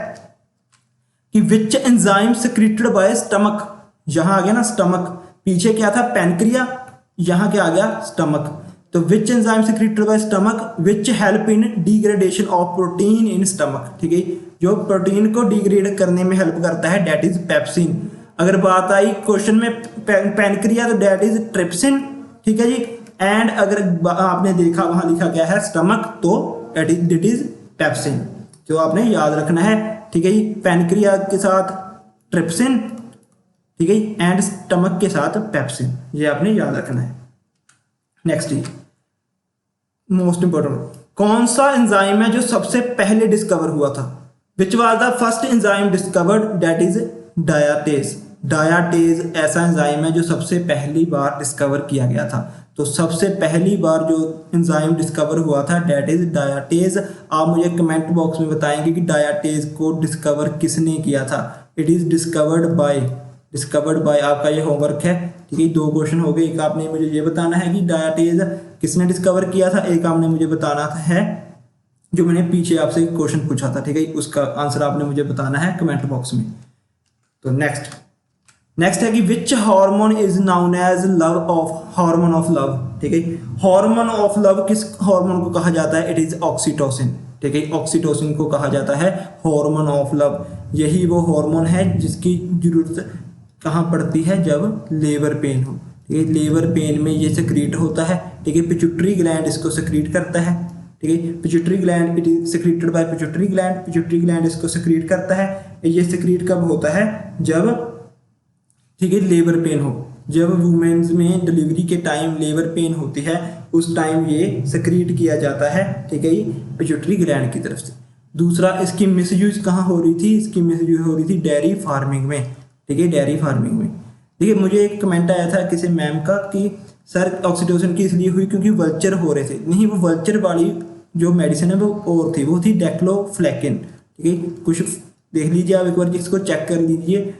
कि which enzyme secreted by stomach. यहां आ गया ना स्टमक, पीछे क्या था पैनक्रिया, यहाँ क्या आ गया, स्टमक। तो which enzyme secreted by stomach which help in degradation of protein in stomach, ठीक है, जो प्रोटीन को डिग्रेड करने में हेल्प करता है, डेट इज पेप्सिन। अगर बात आई क्वेश्चन में पैनक्रिया, तो डेट इज ट्रिप्सिन, ठीक है जी। एंड अगर आपने देखा वहां लिखा गया है स्टमक, तो डेट इज पेप्सिन, जो आपने याद रखना है, ठीक है जी। पैनक्रिया के साथ ट्रिप्सिन, ठीक है, एंड स्टमक के साथ पेप्सिन, ये आपने याद रखना है। नेक्स्ट जी, मोस्ट इंपोर्टेंट, कौन सा एंजाइम है जो सबसे पहले डिस्कवर हुआ था? Which was the first enzyme discovered? That is diastase. Diastase ऐसा एंजाइम है जो सबसे पहली बार डिस्कवर किया गया था। तो सबसे पहली बार जो एंजाइम डिस्कवर हुआ था, डेट इज डायाटेज। आप मुझे कमेंट बॉक्स में बताएंगे कि डायाटेज को डिस्कवर किसने किया था। इट इज डिस्कवर्ड बाय आपका ये होमवर्क है, ठीक है। 2 क्वेश्चन हो गए, एक आपने मुझे ये बताना है कि डायाटेज किसने डिस्कवर किया था, एक आपने मुझे बताना है जो मैंने पीछे आपसे क्वेश्चन पूछा था, ठीक है, उसका आंसर आपने मुझे बताना है कमेंट बॉक्स में। तो नेक्स्ट है कि which hormone is known as hormone of love, ठीक है। हार्मोन ऑफ लव किस हार्मोन को कहा जाता है? इट इज ऑक्सीटोसिन, ठीक है। ऑक्सीटोसिन को कहा जाता है हार्मोन ऑफ लव। यही वो हार्मोन है जिसकी जरूरत कहाँ पड़ती है? जब लेबर पेन हो, ठीक है। लेबर पेन में ये सेक्रीट होता है, ठीक है। पिट्यूटरी ग्लैंड इसको सेक्रीट करता है, ठीक है। Pituitary gland, it is secreted by pituitary gland इसको सेक्रीट करता है। ये सेक्रीट कब होता है? जब, ठीक है, लेबर पेन हो। जब वुमेन्स में डिलीवरी के टाइम लेबर पेन होती है, उस टाइम ये सेक्रीट किया जाता है, ठीक है, पिट्यूटरी ग्लैंड की तरफ से। दूसरा, इसकी मिसयूज कहाँ हो रही थी? इसकी मिसयूज हो रही थी डेयरी फार्मिंग में, ठीक है, डेयरी फार्मिंग में। ठीक है, मुझे एक कमेंट आया था किसी मैम का कि सर ऑक्सीटोसिन की इसलिए हुई क्योंकि वल्चर हो रहे थे। नहीं, वो वल्चर वाली जो मेडिसिन है वो और थी, वो थी डेक्लोफ्लेकिन, ठीक है। कुछ देख लीजिए आप एक बार, जिसको चेक कर लीजिए,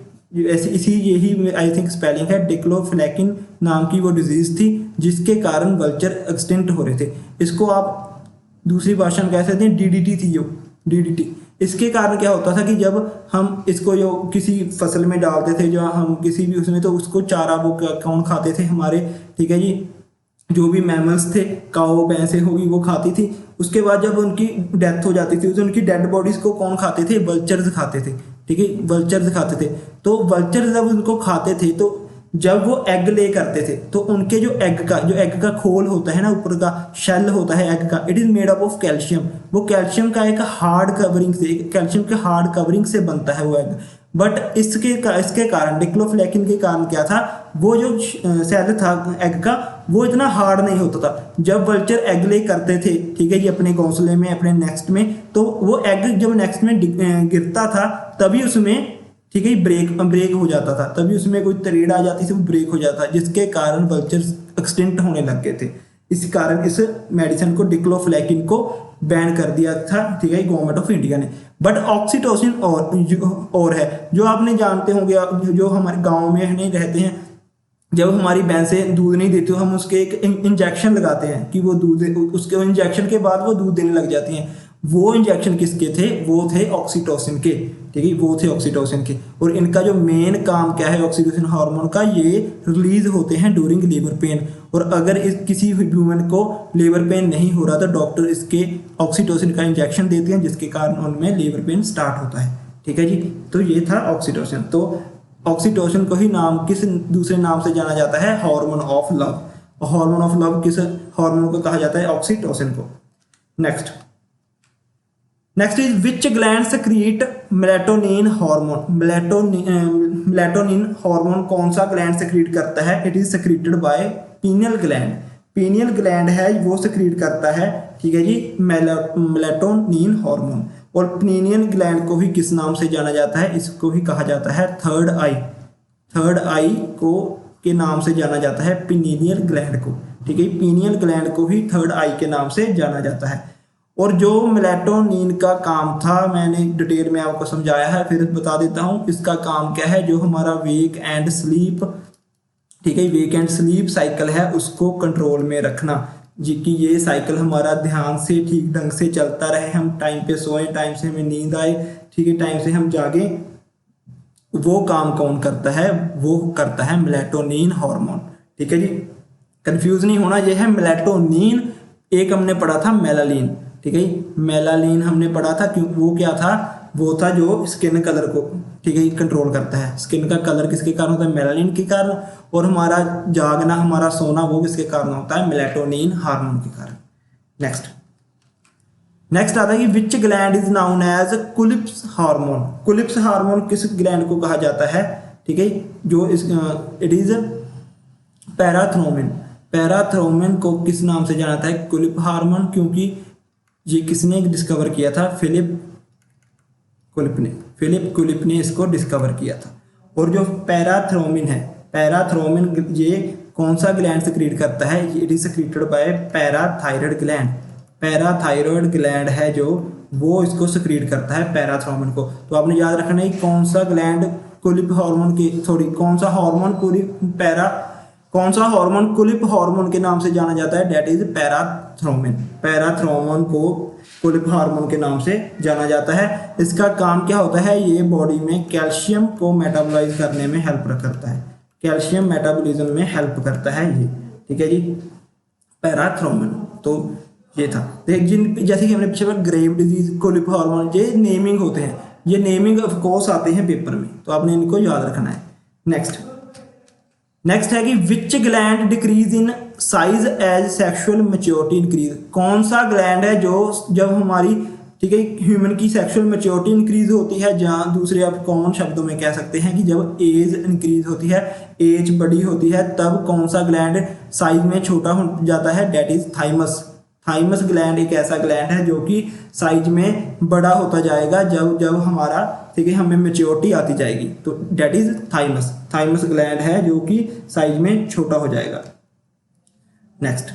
ऐसी इसी यही आई थिंक स्पेलिंग है, डेक्लोफ्लेकिन नाम की वो डिजीज थी जिसके कारण वल्चर एक्सटिंक्ट हो रहे थे। इसको आप दूसरी भाषा में कह सकते हैं डीडीटी थी, जो डीडीटी। इसके कारण क्या होता था कि जब हम इसको जो किसी फसल में डालते थे, जो हम किसी भी उसमें, तो उसको चारा वो कौन खाते थे? हमारे, ठीक है जी, जो भी मैमल्स थे, काऊ भैंसें होगी, वो खाती थी। उसके बाद जब उनकी डेथ हो जाती थी तो उनकी डेड बॉडीज को कौन खाते थे? वल्चर्स खाते थे, ठीक है, वल्चर्स खाते थे। तो वल्चर्स जब उनको खाते थे, तो जब वो एग ले करते थे, तो उनके जो एग का खोल होता है ना, ऊपर का शेल होता है एग का, it is made up of calcium. वो कैल्शियम का एक हार्ड कवरिंग से, कैल्शियम के हार्ड कवरिंग से बनता है वो एग। बट इसके कारण, डिक्लोफ्लेकिन के कारण क्या था, वो जो सेल था एग का, वो इतना हार्ड नहीं होता था। जब वल्चर एग ले करते थे, ठीक है जी, अपने घोंसले में, अपने नेक्स्ट में, तो वो एग जब नेक्स्ट में गिरता था, तभी उसमें, ठीक है, ब्रेक हो जाता था, तभी उसमें कोई तरेड़ आ जाती थी, वो ब्रेक हो जाता, जिसके कारण वल्चर्स एक्सटिंक्ट होने लग गए थे। इस कारण इस मेडिसिन को, डिक्लोफ्लेकिन को बैन कर दिया था, ठीक है, गवर्नमेंट ऑफ इंडिया ने। बट ऑक्सीटोसिन और है, जो आपने जानते होंगे, जो हमारे गाँव में नहीं रहते हैं, जब हमारी भैंसें दूध नहीं देती, तो हम उसके एक इंजेक्शन लगाते हैं कि वो दूध, उसके इंजेक्शन के बाद वो दूध देने लग जाती हैं। वो इंजेक्शन किसके थे? वो थे ऑक्सीटोसिन के, ठीक है, वो थे ऑक्सीटोसिन के। और इनका जो मेन काम क्या है ऑक्सीटोसिन हार्मोन का, ये रिलीज होते हैं ड्यूरिंग लेबर पेन। और अगर किसी वुमेन को लेबर पेन नहीं हो रहा, तो डॉक्टर इसके ऑक्सीटोसिन का इंजेक्शन देते हैं, जिसके कारण उनमें लेबर पेन स्टार्ट होता है, ठीक है जी। तो ये था ऑक्सीटोसिन। तो ऑक्सीटोसिन को ही किस दूसरे नाम से जाना जाता है? Hormone of love. Hormone of love किस हार्मोन को कहा जाता है? ऑक्सीटोसिन को। Next is which gland secrete melatonin hormone. Melatonin hormone कौन सा ग्लैंड सेक्रीट करता है? It is secreted by pineal gland. Pineal gland है वो सेक्रीट करता है, ठीक है जी, मेलाटोनिन हार्मोन। और पीनियल ग्लैंड को भी किस नाम से जाना जाता है? इसको भी कहा जाता है थर्ड आई। थर्ड आई को के नाम से जाना जाता है पीनियल ग्लैंड को, ठीक है। पीनियल ग्लैंड को भी थर्ड आई के नाम से जाना जाता है। और जो मेलाटोनिन का काम था, मैंने डिटेल में आपको समझाया है, फिर बता देता हूँ इसका काम क्या है। जो हमारा वेक एंड स्लीप, ठीक है, वेक एंड स्लीप साइकिल है, उसको कंट्रोल में रखना, जी, कि ये साइकिल हमारा ध्यान से ठीक ढंग से चलता रहे, हम टाइम पे सोएं, टाइम से हमें नींद आए, ठीक है, टाइम से हम जागें। वो काम कौन करता है? वो करता है मेलाटोनिन हार्मोन, ठीक है जी। कंफ्यूज नहीं होना, ये है मेलाटोनिन, एक हमने पढ़ा था मेलानिन, ठीक है। मेलानिन हमने पढ़ा था, क्यों वो क्या था, वो था जो स्किन कलर को, ठीक है, कंट्रोल करता है। स्किन का कलर किसके कारण होता है, मेलानिन के कारण, और हमारा जागना, हमारा सोना, वो किसके कारण होता है, मेलाटोनिन हार्मोन के कारण। नेक्स्ट आता है कि which gland is known as कुलिप्स हार्मोन। कुलिप्स हार्मोन किस ग्लैंड को कहा जाता है, ठीक है, जो इस इट इज पैराथ्रोमिन। पैराथ्रोमिन को किस नाम से जाना जाता है, कुलिप हार्मोन, क्योंकि ये किसने डिस्कवर किया था, फिलिप कुलिप ने इसको डिस्कवर किया था। और जो पैराथ्रोमिन है, पैराथ्रोमिन ये कौन सा ग्लैंड सिक्रीट करता है, it is secreted bye parathyroid gland. Parathyroid gland है जो, वो इसको सिक्रीट करता है पैराथ्रोमिन को। तो आपने याद रखना है कौन सा ग्लैंड कुलिप हार्मोन के, सॉरी कौन सा हार्मोन कुलिप हार्मोन के नाम से जाना जाता है, डेट इज पैराथ्रोमिन। पैराथ्रोमिन को कुलिप हार्मोन के नाम से जाना जाता है। इसका काम क्या होता है, ये बॉडी में कैल्शियम को मेटाबोलाइज करने में हेल्प करता है, कैल्शियम मेटाबॉलिज्म में हेल्प करता है ये, ठीक है जी, पैराथ्रोमिन। तो ये था देख, जिन जैसे कि हमने पीछे ग्रेव डिजीज, कोलिप हार्मोन, ये नेमिंग होते हैं, ये नेमिंग ऑफ कोर्स आते हैं पेपर में, तो आपने इनको याद रखना है। नेक्स्ट है कि which gland decrease in size as sexual maturity increase. कौन सा ग्लैंड है जो जब हमारी, ठीक है, ह्यूमन की सेक्सुअल मैच्योरिटी इंक्रीज होती है, जहाँ दूसरे आप कॉमन शब्दों में कह सकते हैं कि जब एज इंक्रीज होती है, एज बड़ी होती है, तब कौन सा ग्लैंड साइज में छोटा हो जाता है, that is thymus. Thymus gland एक ऐसा ग्लैंड है जो कि साइज में बड़ा होता जाएगा जब हमारा, ठीक है, हमें मैच्योरिटी आती जाएगी, तो डेट इज थाइमस ग्लैंड है जो कि साइज में छोटा हो जाएगा। Next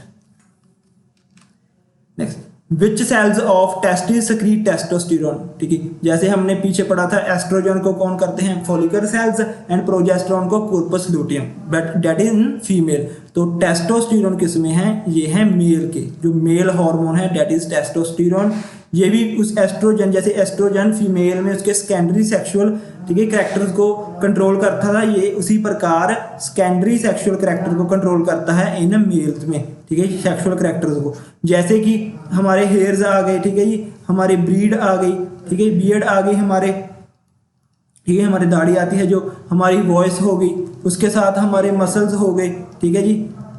which cells of testis secrete testosterone, ठीक है, जैसे हमने पीछे पढ़ा था एस्ट्रोजन को कौन करते हैं, फॉलिकुलर सेल्स, एंड प्रोजेस्टेरोन को corpus luteum, but that is in female. तो टेस्टोस्टेरोन किस में है, ये है मेल के, जो मेल हार्मोन है डेट इज टेस्टोस्टेरोन। ये भी उस एस्ट्रोजन, जैसे एस्ट्रोजन फीमेल में उसके सेकेंडरी सेक्सुअल, ठीक है, कैरेक्टर्स को कंट्रोल करता था, ये उसी प्रकार सेकेंडरी सेक्सुअल कैरेक्टर को कंट्रोल करता है इन मेल्स में, ठीक है, सेक्सुअल कैरेक्टर्स को। जैसे कि हमारे हेयर्स आ गए, ठीक है जी, हमारी ब्रीड आ गई, ठीक है, बियर्ड आ गई हमारे, ठीक है, हमारी दाढ़ी आती है, जो हमारी वॉइस हो गई, उसके साथ हमारे मसल्स हो गए, ठीक है जी,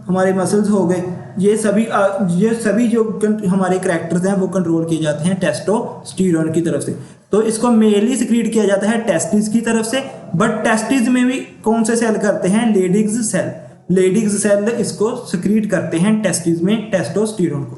हमारे मसल्स हो गए, ये सभी जो हमारे कैरेक्टर्स हैं वो कंट्रोल किए जाते हैं टेस्टोस्टेरोन की तरफ से। तो इसको मेनली सिक्रीट किया जाता है टेस्टिस की तरफ से, बट टेस्टिस में भी कौन से सेल करते हैं, लेडिग्स सेल, लेडिग्स सेल इसको सिक्रीट करते हैं टेस्टिस में टेस्टोस्टेरोन को।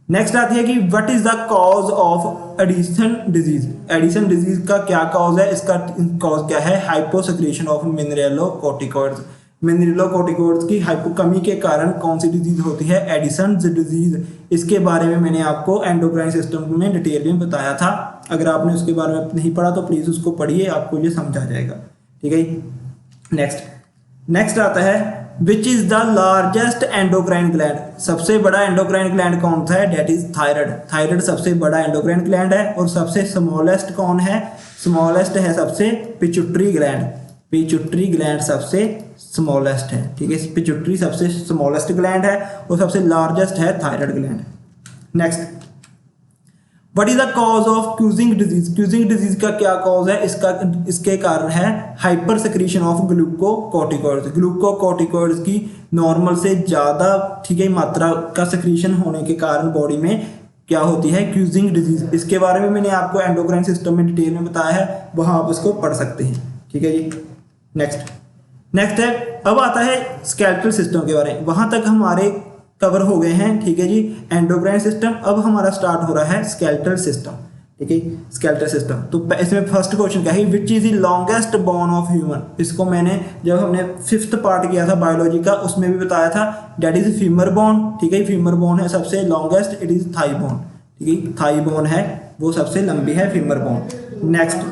नेक्स्ट आती है कि what is the cause of Addison disease. Addison disease का क्या कॉज है, इसका कॉज क्या है, हाइपोसेक्रेशन ऑफ मिनरलोकॉर्टिकॉइड्स। मिनरलोकॉर्टिकॉइड्स की हाइपो कमी के कारण कौन सी डिजीज होती है, एडिशन डिजीज। इसके बारे में मैंने आपको एंडोक्राइन सिस्टम में डिटेल में बताया था, अगर आपने उसके बारे में नहीं पढ़ा तो प्लीज उसको पढ़िए, आपको ये समझ आ जाएगा, ठीक है। नेक्स्ट आता है which is the largest endocrine gland. सबसे बड़ा एंडोक्राइन ग्लैंड कौन सा है, डेट इज थायराइड। थायराइड सबसे बड़ा एंडोक्राइन ग्लैंड है। और सबसे स्मॉलेस्ट कौन है, स्मॉलेस्ट है सबसे पिट्यूटरी ग्लैंड। पिट्यूटरी ग्लैंड सबसे स्मॉलेस्ट है, ठीक है, पिट्यूटरी सबसे स्मॉलेस्ट ग्लैंड है और सबसे लार्जेस्ट है thyroid gland. Next, what is the cause of causing disease. Causing disease का क्या कॉज है, इसके कारण है hyper secretion of glucocorticoids. Glucocorticoids की नॉर्मल से ज़्यादा, ठीक है, मात्रा का सिक्रीशन होने के कारण बॉडी में क्या होती है, क्यूजिंग डिजीज। इसके बारे में मैंने आपको एंडोक्राइन सिस्टम में डिटेल में बताया है, वहाँ आप इसको पढ़ सकते हैं, ठीक है जी। नेक्स्ट है, अब आता है स्केलेटल सिस्टम के बारे में। वहाँ तक हमारे कवर हो गए हैं, ठीक है जी, एंडोक्राइन सिस्टम। अब हमारा स्टार्ट हो रहा है स्केलेटल सिस्टम, ठीक है, स्केलेटल सिस्टम। तो इसमें फर्स्ट क्वेश्चन क्या है, which is the longest bone of human. इसको मैंने जब हमने 5th पार्ट किया था बायोलॉजी का, उसमें भी बताया था, डेट इज फीमर बोन, ठीक है, फीमर बोन है सबसे longest, it is thigh bone, ठीक है, थाई बोन है वो सबसे लंबी है, फीमर बोन। नेक्स्ट,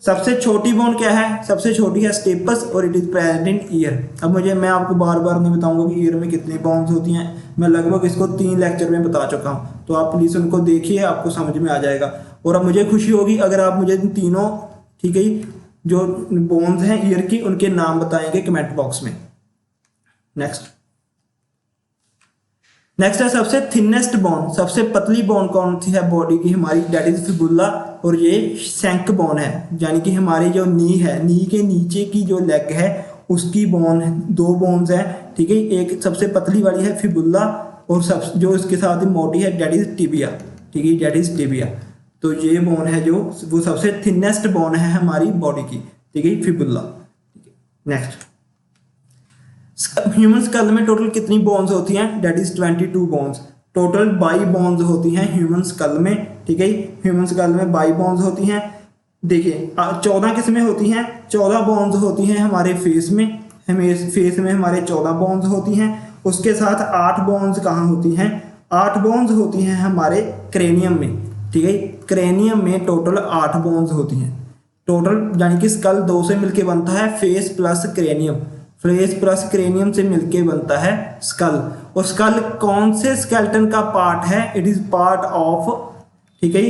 सबसे छोटी बोन क्या है, सबसे छोटी है स्टेपस और it is present in year. अब मैं आपको बार बार नहीं बताऊंगा कि ईयर में कितनी बोन्स होती हैं, मैं लगभग इसको 3 लेक्चर में बता चुका हूँ, तो आप प्लीज़ उनको देखिए, आपको समझ में आ जाएगा। और अब मुझे खुशी होगी अगर आप मुझे इन तीनों, ठीक है, जो बोन्स हैं ईयर की, उनके नाम बताएंगे कमेंट बॉक्स में। नेक्स्ट है सबसे थिनेस्ट बोन, सबसे पतली बोन कौन सी है बॉडी की हमारी, दैट इज फिबुला, और ये शैंक बोन है, यानी कि हमारी जो नी है, नी के नीचे की जो लेग है उसकी बोन है, दो बोन्स है, ठीक है। एक सबसे पतली वाली है फिबुला और सब जो इसके साथ ही मोटी है दैट इज टिबिया, ठीक है, दैट इज टिबिया। तो ये बोन है जो वो सबसे थिनेस्ट बोन है हमारी बॉडी की, ठीक है, फिबुला। नेक्स्ट, ह्यूमन स्कल में टोटल कितनी बोन्स होती हैं, that is 22 bones, total 22 bones होती हैं ह्यूमन स्कल में, ठीक है। ह्यूमन स्कल में 22 बोन्स होती हैं। देखिए 14 किस में होती हैं, 14 बोन्स होती हैं हमारे फेस में, फेस में हमारे 14 बोन्स होती हैं। उसके साथ 8 बोन्स कहाँ होती हैं, 8 बोन्स होती हैं हमारे क्रेनियम में, ठीक है। क्रेनियम में टोटल 8 बोन्स होती हैं टोटल, यानी कि स्कल 2 से मिलके बनता है, face plus cranium, face plus cranium से मिलके बनता है स्कल। और स्कल कौन से स्केलेटन का पार्ट है, इट इज पार्ट ऑफ, ठीक है,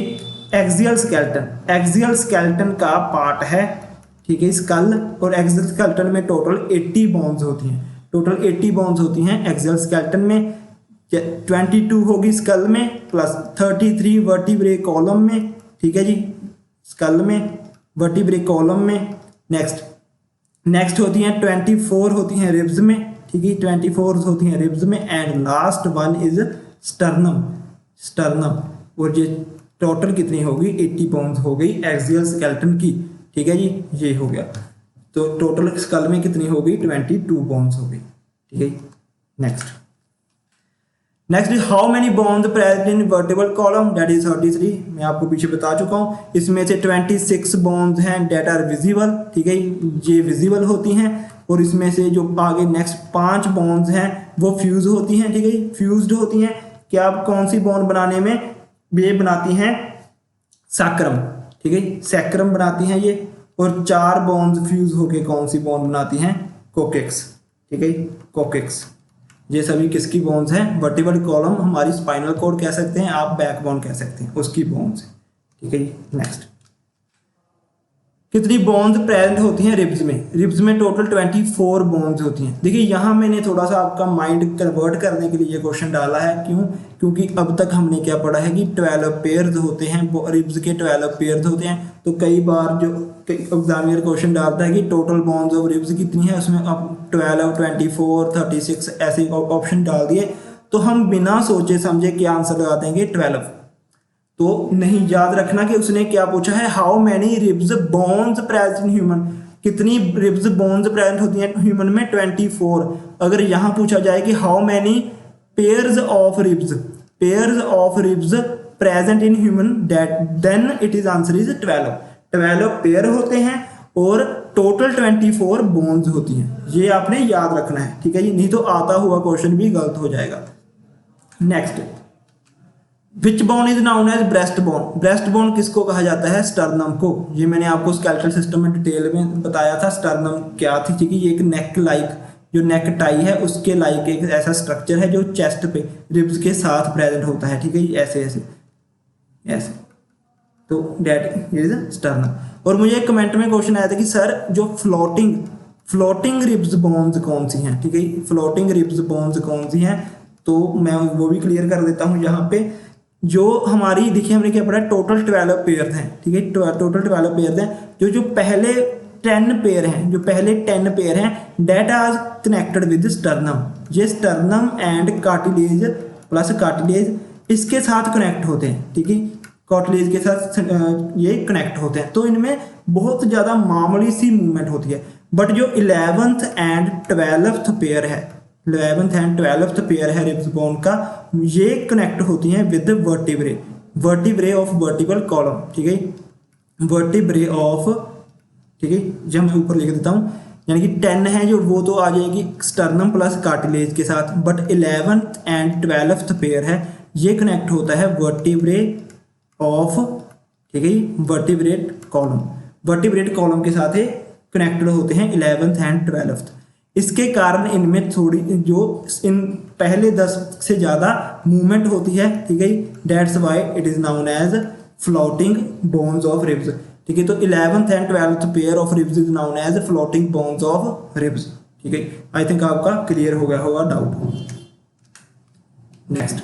एक्सियल स्केलेटन, एक्सियल स्केलेटन का पार्ट है, ठीक है, स्कल। और एक्सियल स्केलेटन में टोटल 80 बोन्स होती हैं, टोटल 80 बोन्स होती हैं एक्सियल स्केलेटन में। 22 होगी स्कल में प्लस 33 वर्टिब्रे कॉलम में, ठीक है जी, स्कल में, वर्टिब्रे कॉलम में। नेक्स्ट होती हैं 24 होती हैं रिब्स में, ठीक है, 24 होती हैं रिब्स में। And last one is sternum, sternum. और ये टोटल कितनी होगी, 80 बोन्स हो गई एक्सियल स्केलेटन की, ठीक है जी, ये हो गया। तो टोटल स्कल में कितनी होगी, 22 बोन्स हो गई, ठीक है। Next is how many bones present in vertebral column, that is 33, मैं आपको पीछे बता चुका हूँ। इसमें से 26 बोन्स हैं दैट आर विजिबल, ठीक है, ये विजिबल होती हैं। और इसमें से जो आगे नेक्स्ट 5 बोन्स हैं वो फ्यूज होती हैं, ठीक है, फ्यूज्ड होती हैं। क्या कौन सी बोन बनाने में, ये बनाती हैं सैक्रम, ठीक है, सैक्रम बनाती हैं ये। और 4 बोन्स फ्यूज होके कौन सी बोन बनाती हैं, कोकेक्स, ठीक है, कोकेक्स। ये सभी किसकी बोन्स हैं, वर्टिब्रल कॉलम, हमारी स्पाइनल कॉर्ड कह सकते हैं आप, बैकबोन कह सकते हैं, उसकी बोन्स, ठीक है। नेक्स्ट, कितनी बोन्स प्रेजेंट होती हैं रिब्स में, रिब्स में टोटल 24 बोन्स होती हैं। देखिए यहाँ मैंने थोड़ा सा आपका माइंड कन्वर्ट करने के लिए ये क्वेश्चन डाला है, क्यों, क्योंकि अब तक हमने क्या पढ़ा है कि 12 पेयर्स होते हैं, रिब्स के 12 पेयर्स होते हैं। तो कई बार जो एग्जामिनर क्वेश्चन डालता है कि टोटल बोन्स ऑफ रिब्स कितनी है, उसमें अब 12, 24, 36 ऐसे ऑप्शन डाल दिए, तो हम बिना सोचे समझे क्या आंसर लगा देंगे, 12। तो नहीं, याद रखना कि उसने क्या पूछा है, how many ribs bones present in human, कितनी रिब्स बोन्स प्रेजेंट होती हैं ह्यूमन में, 24। अगर यहाँ पूछा जाए कि how many pairs of ribs, pairs of ribs present in human, that then it is answer is 12। 12 pair होते हैं और टोटल 24 बोन्स होती हैं, ये आपने याद रखना है, ठीक है जी, नहीं तो आता हुआ क्वेश्चन भी गलत हो जाएगा। Next, which bone is known as breast bone, breast bone किसको कहा जाता है, स्टर्नम को। ये मैंने आपको स्केलेटल सिस्टम में डिटेल में बताया था, स्टर्नम क्या थी, ठीक है, ये एक नेक लाइक, जो नेक टाई है उसके लाइक एक ऐसा स्ट्रक्चर है जो चेस्ट पे रिब्स के साथ प्रेजेंट होता है, ठीक है, ऐसे ऐसे ऐसे। तो दैट इज स्टर्नम। और मुझे एक कमेंट में क्वेश्चन आया था कि सर जो फ्लोटिंग रिब्स बोन्स कौन सी हैं, ठीक है, फ्लोटिंग रिब्स बोन्स कौन सी हैं, तो मैं वो भी क्लियर कर देता हूँ यहाँ पे। जो हमारी, देखिए हमने क्या पढ़ा, टोटल 12 पेयर हैं, ठीक है, टोटल 12 पेयर हैं। जो पहले 10 पेयर हैं, जो पहले 10 पेयर हैं, that are connected with sternum, ये sternum and cartilage plus cartilage इसके साथ कनेक्ट होते हैं, ठीक है, कार्टिलेज के साथ ये कनेक्ट होते हैं। तो इनमें बहुत ज़्यादा मामूली सी मूवमेंट होती है। बट जो 11th एंड 12th पेयर है, 11th एंड 12th पेयर है रिब्स बोन का, ये कनेक्ट होती हैं with vertebrae, vertebrae of vertebral column, ठीक है, वर्टिब्रे ऑफ, ठीक है, जब मैं ऊपर लिख देता हूँ, यानी कि 10 है जो, वो तो आ जाएगी स्टर्नम प्लस कार्टिलेज के साथ। But 11th and 12th pair है, ये कनेक्ट होता है वर्टिब्रे ऑफ, ठीक है, वर्टिब्रेट कॉलम, वर्टिब्रेट कॉलम के साथ ये कनेक्टेड होते हैं 11th एंड 12th। इसके कारण इनमें थोड़ी जो इन पहले 10 से ज़्यादा मूवमेंट होती है, ठीक है, that's why it is known as floating bones of ribs, ठीक है। तो 11th and 12th pair of ribs is known as floating bones of ribs, ठीक है, आई थिंक आपका क्लियर हो गया होगा doubt. Next,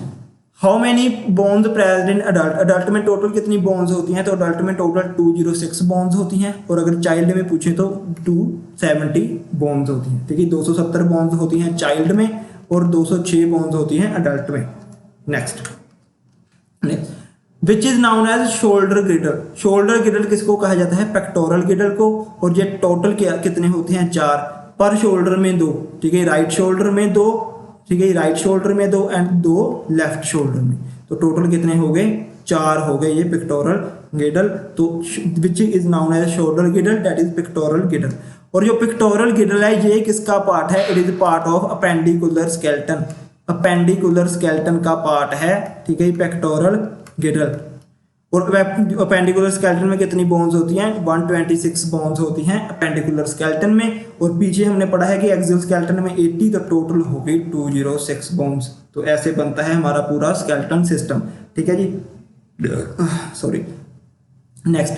how many bones present in adult, adult में टोटल कितनी बोन्स होती हैं, तो अडल्ट में टोटल 206 बोन्स होती हैं, और अगर चाइल्ड में पूछे तो 270 बोन्स होती हैं। ठीक है, 270 बोन्स होती हैं चाइल्ड में और 206 बोन्स होती हैं अडल्ट में। Next, which is known as shoulder girdle, shoulder girdle किसको कहा जाता है, पेक्टोरल गिडल को, और ये टोटल कितने होते हैं, 4, पर शोल्डर में 2, ठीक है, राइट शोल्डर में 2, ठीक है, राइट शोल्डर में 2 एंड 2 लेफ्ट शोल्डर में, तो टोटल कितने हो गए, 4 हो गए ये पिक्टोरल गिडल। तो which is known as shoulder girdle, that is pectoral girdle. और जो पिक्टोरल गिडल है ये किसका पार्ट है, it is part of appendicular skeleton, appendicular skeleton का पार्ट है, ठीक है, पेक्टोरल गिडल। और अपेंडिकुलर स्केलेटन में कितनी बोन्स होती हैं, 126 बोन्स होती हैं अपेंडिकुलर स्केलेटन में, और पीछे हमने पढ़ा है कि एक्सियल स्केलेटन में 80, तो टोटल हो गई 206 बोन्स। तो ऐसे बनता है हमारा पूरा स्केलेटन सिस्टम। ठीक है जी, सॉरी। नेक्स्ट,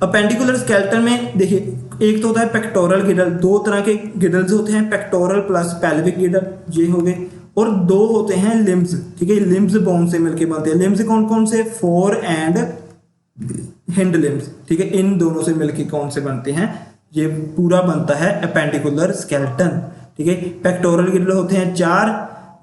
अपेंडिकुलर स्केलेटन में देखिए, एक तो होता है पेक्टोरल गिडल, 2 तरह के गिडल्स होते हैं, पेक्टोरल प्लस पेल्विक गिडल, ये हो गए, और 2 होते हैं लिम्स, ठीक है, लिम्स बोन से मिलके बनते हैं। लिम्स कौन कौन से, फोर एंड हिंड लिम्स, ठीक है, इन दोनों से मिलके कौन से बनते हैं, ये पूरा बनता है अपेंडिकुलर स्केलेटन। ठीक है, पेक्टोरल गिडल होते हैं 4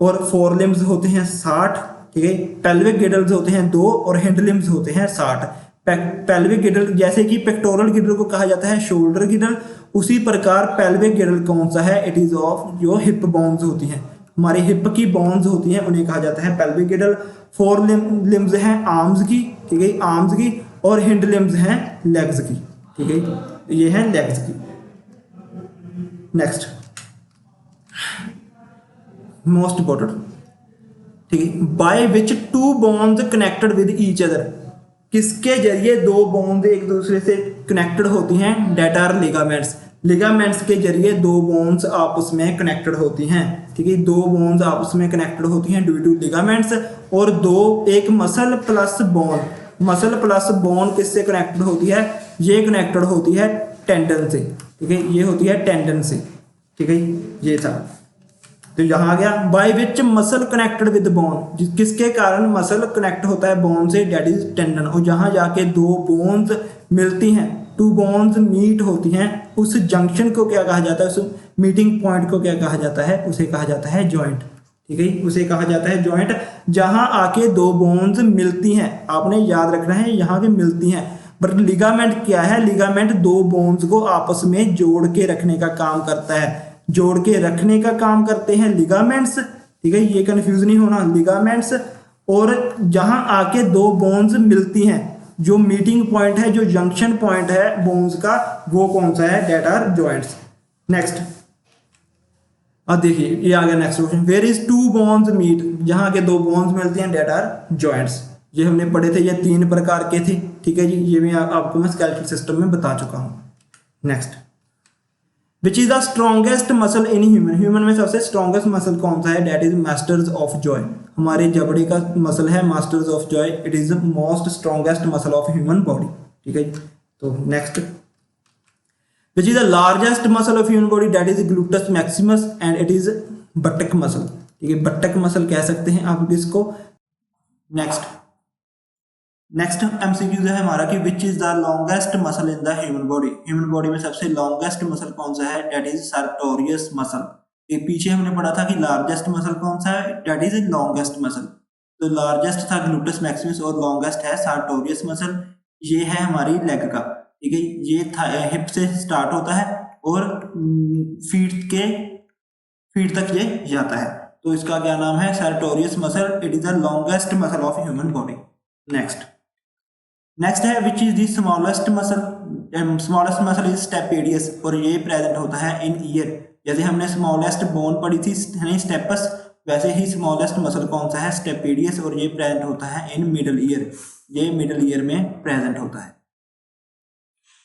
और फोर लिम्स होते हैं 60, ठीक है, पेल्विक गिडल्स होते हैं 2 और हिंड लिम्स होते हैं 60। पेल्विक गिडल, जैसे कि पेक्टोरल गिडल को कहा जाता है शोल्डर गिडल, उसी प्रकार पेल्विक गिडल कौन सा है, इट इज ऑफ जो हिप बोन्स होती हैं, हमारे हिप की बोन्स होती हैं, उन्हें कहा जाता है पेल्विक गिडल। फोर लिम्स हैं आर्म्स की, ठीक है, आर्म्स की, और हिंड लिम्स हैं लेग्स की, ठीक है, ये हैं लेग्स की। नेक्स्ट, मोस्ट इंपॉर्टेंट, ठीक है, by which 2 bones connected with each other, किसके जरिए 2 बोन्स एक दूसरे से कनेक्टेड होती हैं, डेट आर लिगामेंट्स, लिगामेंट्स के जरिए 2 बोन्स आपस में कनेक्टेड होती हैं। ठीक है, 2 बोन्स आपस में कनेक्टेड होती हैं ड्यू टू लिगामेंट्स, और 2 एक muscle plus bone, muscle plus bone किससे कनेक्टेड होती है, ये कनेक्टेड होती है टेंडन से, ठीक है, ये होती है टेंडन से, ठीक है, ये था। तो यहाँ आ गया by which muscle connected with bone, किसके कारण मसल कनेक्ट होता है बोन से, डेट इज टेंडन। और जहाँ जाके 2 बोन्स मिलती हैं, 2 बोन्स मीट होती हैं, उस जंक्शन को क्या कहा जाता है, उस मीटिंग पॉइंट को क्या कहा जाता है, उसे कहा जाता है जॉइंट। ठीक है, उसे कहा जाता है जॉइंट। जहां आके 2 बोन्स मिलती हैं, आपने याद रखना है यहाँ पे मिलती हैं। बट लिगामेंट क्या है, लिगामेंट 2 बोन्स को आपस में जोड़ के रखने का काम करता है, जोड़ के रखने का काम करते हैं लिगामेंट्स। ठीक है, ये कंफ्यूज नहीं होना, लिगामेंट्स। और जहां आके 2 बोन्स मिलती हैं, जो मीटिंग पॉइंट है, जो जंक्शन पॉइंट है बोन्स का, वो कौन सा है, डेट आर जॉइंट्स। नेक्स्ट, अब देखिए ये आ गया next question, where is 2 bones meet, जहां के 2 बोन्स मिलती हैं, डेट आर जॉइंट्स। ये हमने पढ़े थे, ये 3 प्रकार के थे। ठीक है जी, ये भी आपको मैं स्केलेटल सिस्टम में बता चुका हूं। Next, which is the strongest muscle in human, human में सबसे स्ट्रॉन्गेस्ट मसल कौन सा है, that is masseters of jaw, हमारे जबड़े का मसल है masseters of jaw, it is the most strongest muscle of human body. ठीक है, तो next, which is the largest muscle of human body, that is gluteus maximus and it is buttock muscle. ठीक है, बटक muscle कह सकते हैं आप इसको। नेक्स्ट, नेक्स्ट एमसीक्यूज है हमारा कि विच is the longest muscle in the human body, human body में सबसे लॉन्गेस्ट मसल कौन सा है, डेट इज सर्टोरियस मसल। ये पीछे हमने पढ़ा था कि लार्जेस्ट मसल कौन सा है, डेट इज लॉन्गेस्ट मसल। तो लार्जेस्ट था ग्लूटस मैक्सिमस और लॉन्गेस्ट है सर्टोरियस मसल। ये है हमारी लेग का, ठीक है, ये हिप से स्टार्ट होता है और फीट तक ये जाता है, तो इसका क्या नाम है, sartorius muscle, it is the longest muscle of human body. Next है which is the smallest muscle, smallest muscle is stapedius, और ये प्रेजेंट होता है इन ईयर। जैसे हमने स्मॉलेस्ट बोन पढ़ी थी स्टेपस, वैसे ही स्मॉलेस्ट मसल कौन सा है, स्टेपेडियस, और ये प्रेजेंट होता है इन मिडल ईयर, ये मिडल ईयर में प्रेजेंट होता है।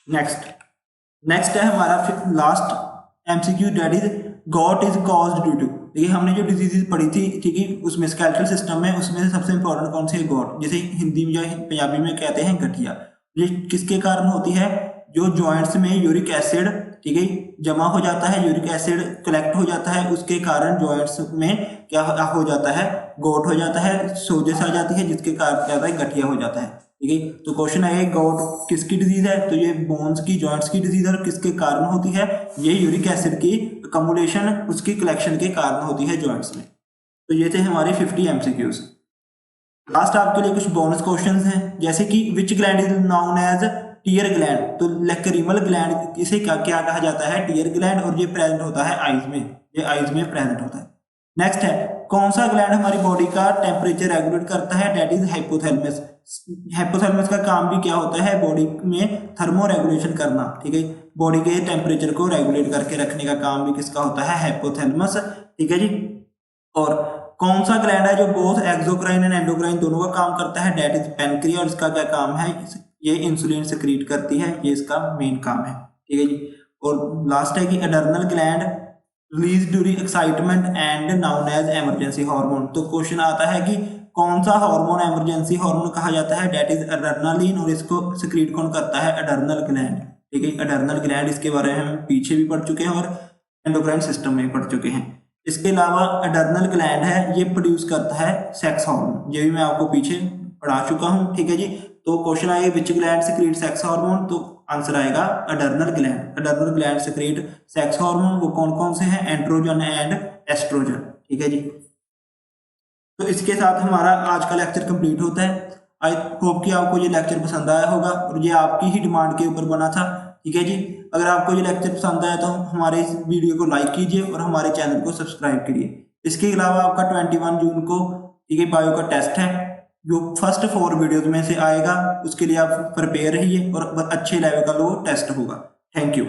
नेक्स्ट है हमारा last MCQ, that is gout is caused due to. देखिए हमने जो डिजीजेज पढ़ी थी, ठीक है, उसमें स्केलेटल सिस्टम में उसमें से सबसे इंपॉर्टेंट कौन सी है, गॉट, जैसे हिंदी में या पंजाबी में कहते हैं गठिया। ये किसके कारण होती है, जो जॉइंट्स में यूरिक एसिड, ठीक है, जमा हो जाता है, यूरिक एसिड कलेक्ट हो जाता है, उसके कारण जॉइंट्स में क्या हो जाता है, गोट हो जाता है, सोजस आ जाती है, जिसके कारण क्या होता है, गठिया हो जाता है। ठीक है, तो क्वेश्चन है गोट किसकी डिजीज है, तो ये बोन्स की, जॉइंट्स की डिजीज है। और किसके कारण होती है, ये यूरिक एसिड की अकमुलेशन, उसकी कलेक्शन के कारण होती है जॉइंट्स में। तो ये थे हमारे 50 एमसीक्यूज। लास्ट आपके लिए कुछ बोनस क्वेश्चंस हैं, जैसे कि which gland is known as tear gland, तो लैक्रिमल ग्लैंड इसे क्या क्या कहा जाता है, टीयर ग्लैंड, और ये प्रेजेंट होता है आईज में, ये आईज में प्रेजेंट होता है। नेक्स्ट है, कौन सा ग्लैंड हमारी बॉडी का टेम्परेचर रेगुलेट करता है, डेट इज हाइपोथैलेमस। हाइपोथैलेमस का काम भी क्या होता है, बॉडी में थर्मो रेगुलेशन करना। ठीक है, बॉडी के टेम्परेचर को रेगुलेट करके रखने का काम भी किसका होता है, हाइपोथैलेमस। ठीक है जी। और कौन सा ग्लैंड है जो बोथ एक्सोक्राइन एंड एंडोक्राइन दोनों का काम करता है, डेट इज पैनक्रिया, और इसका क्या काम है, ये इंसुलिन सिक्रीट करती है, ये इसका मेन काम है। ठीक है जी। और लास्ट है कि adrenal gland release during excitement and known as emergency hormone. तो क्वेश्चन आता है कि कौन सा हार्मोन इमरजेंसी हार्मोन कहा जाता है, डेट इज एड्रेनालिन, और इसको सिक्रीट कौन करता है, एडर्नल ग्लैंड। ठीक है, एडर्नल ग्लैंड, इसके बारे में हम पीछे भी पढ़ चुके हैं और एंडोक्राइन सिस्टम में पढ़ चुके हैं। इसके अलावा एडर्नल ग्लैंड है, ये प्रोड्यूस करता है सेक्स हार्मोन, ये भी मैं आपको पीछे पढ़ा चुका हूँ। ठीक है जी। तो क्वेश्चन आएगा विच ग्लैंड सिक्रीट सेक्स हार्मोन, तो आंसर आएगा adrenal gland. Adrenal gland secrete sex hormone, वो कौन कौन से हैं, एंड्रोजन एंड एस्ट्रोजन। ठीक है जी। तो इसके साथ हमारा आज का लेक्चर कंप्लीट होता है। आई होप कि आपको ये लेक्चर पसंद आया होगा, और ये आपकी ही डिमांड के ऊपर बना था। ठीक है जी। अगर आपको ये लेक्चर पसंद आया तो हमारे इस वीडियो को लाइक कीजिए और हमारे चैनल को सब्सक्राइब करिए। इसके अलावा आपका 21 जून को, ठीक है, बायो का टेस्ट है, जो फर्स्ट 4 वीडियोज में से आएगा, उसके लिए आप प्रिपेयर रहिए और अच्छे लेवल का वो टेस्ट होगा। Thank you.